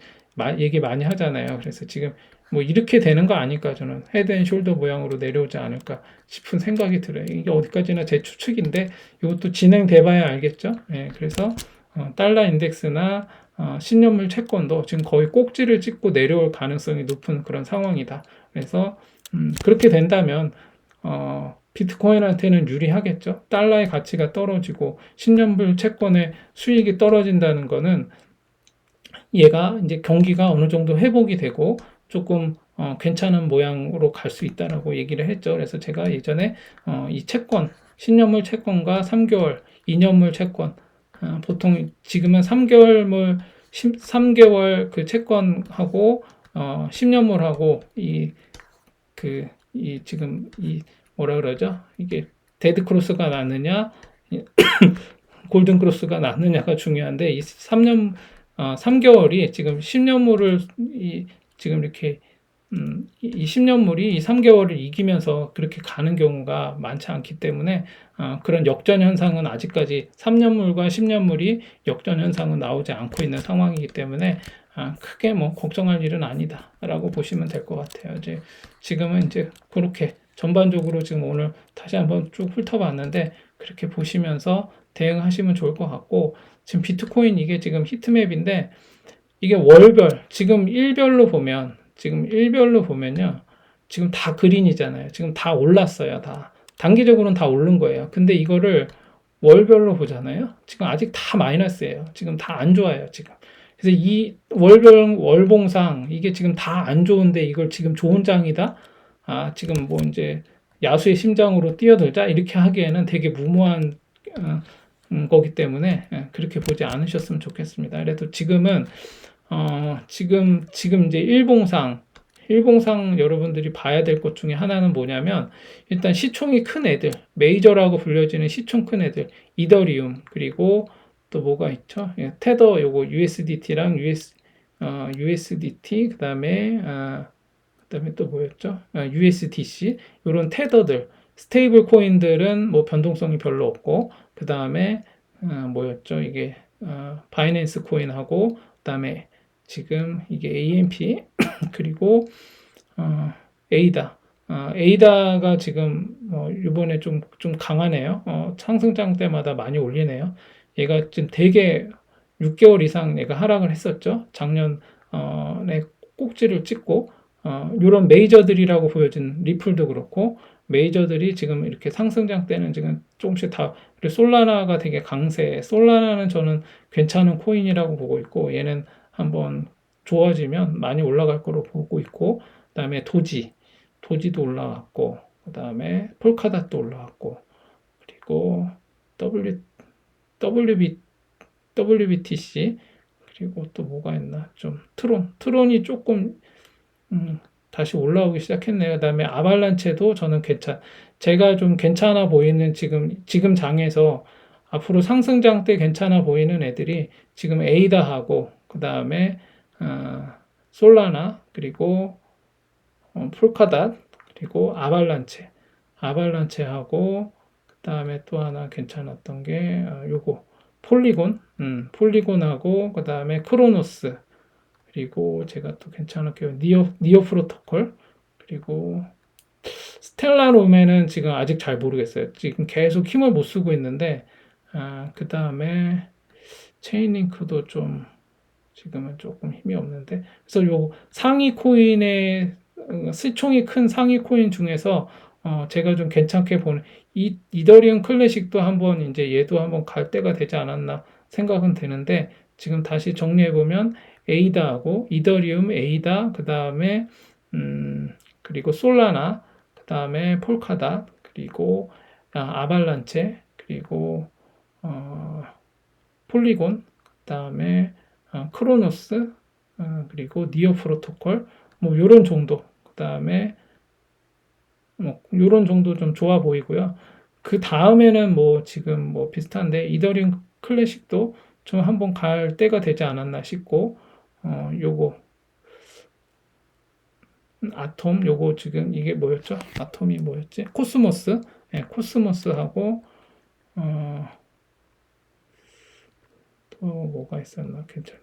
얘기 많이 하잖아요. 그래서 지금 뭐 이렇게 되는 거 아닐까 저는 헤드앤숄더 모양으로 내려오지 않을까 싶은 생각이 들어요. 이게 어디까지나 제 추측인데 이것도 진행돼 봐야 알겠죠. 예, 그래서 달러 인덱스나 10년물 채권도 지금 거의 꼭지를 찍고 내려올 가능성이 높은 그런 상황이다. 그래서 그렇게 된다면 비트코인한테는 유리하겠죠. 달러의 가치가 떨어지고 10년물 채권의 수익이 떨어진다는 거는 얘가 이제 경기가 어느 정도 회복이 되고 조금 괜찮은 모양으로 갈 수 있다라고 얘기를 했죠. 그래서 제가 예전에 이 채권, 10년물 채권과 3개월, 2년물 채권, 보통 지금은 3개월 그 채권하고 10년물하고 지금 뭐라 그러죠? 이게 데드 크로스가 낫느냐, 골든 크로스가 낫느냐가 중요한데 이 3개월이 지금 10년물을 지금 이렇게 이 10년물이 이 3개월을 이기면서 그렇게 가는 경우가 많지 않기 때문에 그런 역전 현상은 아직까지 3년물과 10년물이 역전 현상은 나오지 않고 있는 상황이기 때문에 크게 뭐 걱정할 일은 아니다라고 보시면 될 것 같아요. 지금은 이제 그렇게 전반적으로 지금 오늘 다시 한번 쭉 훑어봤는데 그렇게 보시면서 대응하시면 좋을 것 같고 지금 비트코인 이게 지금 히트맵인데 이게 월별 지금 일별로 보면요. 지금 다 그린이잖아요. 지금 다 올랐어요. 다 단기적으로는 다 오른 거예요. 근데 이거를 월별로 보잖아요. 지금 아직 다 마이너스예요. 지금 다 안 좋아요. 지금. 그래서 이 월봉상 이게 지금 다 안 좋은데 이걸 지금 좋은 장이다. 지금 뭐 이제 야수의 심장으로 뛰어들자 이렇게 하기에는 되게 무모한 거기 때문에 그렇게 보지 않으셨으면 좋겠습니다. 그래도 지금은 지금 이제 일봉상 여러분들이 봐야 될 것 중에 하나는 뭐냐면 일단 시총이 큰 애들 메이저라고 불려지는 시총 큰 애들 이더리움 그리고 또 뭐가 있죠? 테더 요거 USDT랑 USDT 그다음에 또 뭐였죠? USDC 이런 테더들 스테이블 코인들은 뭐 변동성이 별로 없고 그다음에 뭐였죠? 이게 바이낸스 코인하고 그다음에 지금 이게 AMP 그리고 에이다 에이다가 지금 이번에 좀 강하네요. 상승장 때마다 많이 올리네요. 얘가 지금 되게 6개월 이상 얘가 하락을 했었죠. 작년에 꼭지를 찍고 이런 메이저들이라고 보여진 리플도 그렇고 메이저들이 지금 이렇게 상승장 때는 지금 조금씩 다 그리고 솔라나가 되게 강세. 솔라나는 저는 괜찮은 코인이라고 보고 있고 얘는 한번 좋아지면 많이 올라갈 거로 보고 있고 그다음에 도지도 올라갔고 그다음에 폴카닷도 올라갔고 그리고 WBTC 그리고 또 뭐가 있나 좀 트론이 조금 다시 올라오기 시작했네요. 그다음에 아발란체도 저는 제가 좀 괜찮아 보이는 지금 장에서 앞으로 상승장 때 괜찮아 보이는 애들이 지금 에이다하고 그다음에 솔라나 그리고 폴카닷 그리고 아발란체하고 그다음에 또 하나 괜찮았던 게 요거 폴리곤하고 그다음에 크로노스 그리고 제가 또 괜찮을게요. 니어 프로토콜 그리고 스텔라 롬에는 지금 아직 잘 모르겠어요. 지금 계속 힘을 못 쓰고 있는데 그 다음에 체인링크도 좀 지금은 조금 힘이 없는데 그래서 요 상위 코인의 시총이 큰 상위 코인 중에서 제가 좀 괜찮게 보는 이더리움 클래식도 한번 이제 얘도 한번 갈 때가 되지 않았나 생각은 되는데 지금 다시 정리해 보면 에이다하고 이더리움, 에이다, 그 다음에 그리고 솔라나, 그 다음에 폴카닷, 그리고 아발란체, 그리고 폴리곤, 그 다음에 크로노스, 그리고 니오 프로토콜, 뭐 요런 정도, 그 다음에 뭐 요런 정도 좀 좋아 보이고요. 그 다음에는 뭐 지금 뭐 비슷한데 이더리움 클래식도 좀 한번 갈 때가 되지 않았나 싶고 요거 아톰 요거 지금 이게 뭐였죠? 아톰이 뭐였지? 코스모스. 네, 코스모스하고 또 뭐가 있었나? 괜찮아.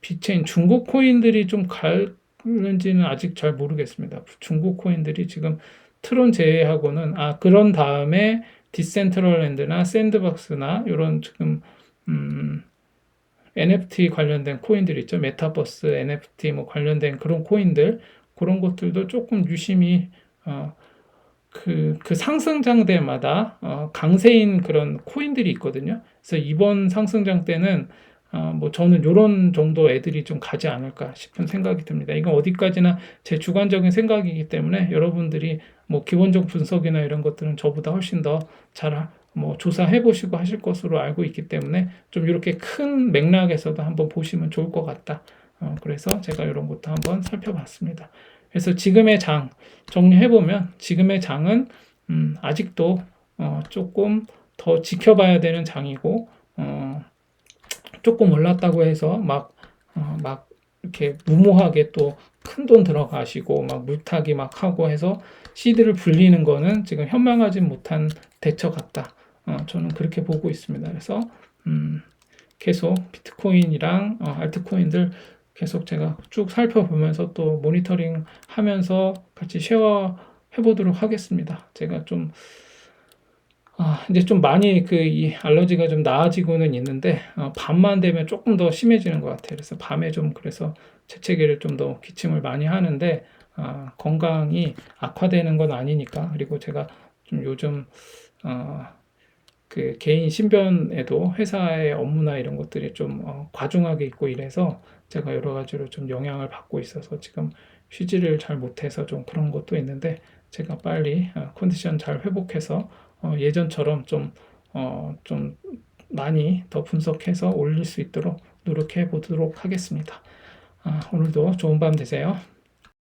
비체인 중국 코인들이 좀 갈는지는 아직 잘 모르겠습니다. 중국 코인들이 지금 트론 제외하고는 그런 다음에 디센트럴랜드나 샌드박스나 이런 지금 NFT 관련된 코인들 있죠. 메타버스 NFT 뭐 관련된 그런 코인들 그런 것들도 조금 유심히 그 상승장대마다 강세인 그런 코인들이 있거든요. 그래서 이번 상승장 때는 뭐 저는 요런 정도 애들이 좀 가지 않을까 싶은 생각이 듭니다. 이건 어디까지나 제 주관적인 생각이기 때문에 여러분들이 뭐 기본적 분석이나 이런 것들은 저보다 훨씬 더 잘 뭐 조사해 보시고 하실 것으로 알고 있기 때문에 좀 이렇게 큰 맥락에서도 한번 보시면 좋을 것 같다. 그래서 제가 이런 것도 한번 살펴봤습니다. 그래서 지금의 장 정리해 보면 지금의 장은 아직도 조금 더 지켜봐야 되는 장이고 조금 올랐다고 해서 막 이렇게 무모하게 또 큰 돈 들어가시고 막 물타기 막 하고 해서 시드를 불리는 거는 지금 현명하지 못한 대처 같다. 저는 그렇게 보고 있습니다. 그래서 계속 비트코인이랑 알트코인들 계속 제가 쭉 살펴보면서 또 모니터링 하면서 같이 쉐어 해보도록 하겠습니다. 제가 좀 이제 좀 많이 이 알러지가 좀 나아지고는 있는데 밤만 되면 조금 더 심해지는 것 같아요. 그래서 밤에 좀 그래서 재채기를 좀 더 기침을 많이 하는데 건강이 악화되는 건 아니니까. 그리고 제가 좀 요즘 그 개인 신변에도 회사의 업무나 이런 것들이 좀 과중하게 있고 이래서 제가 여러 가지로 좀 영향을 받고 있어서 지금 쉬지를 잘 못해서 좀 그런 것도 있는데 제가 빨리 컨디션 잘 회복해서 예전처럼 좀 많이 더 분석해서 올릴 수 있도록 노력해 보도록 하겠습니다. 오늘도 좋은 밤 되세요.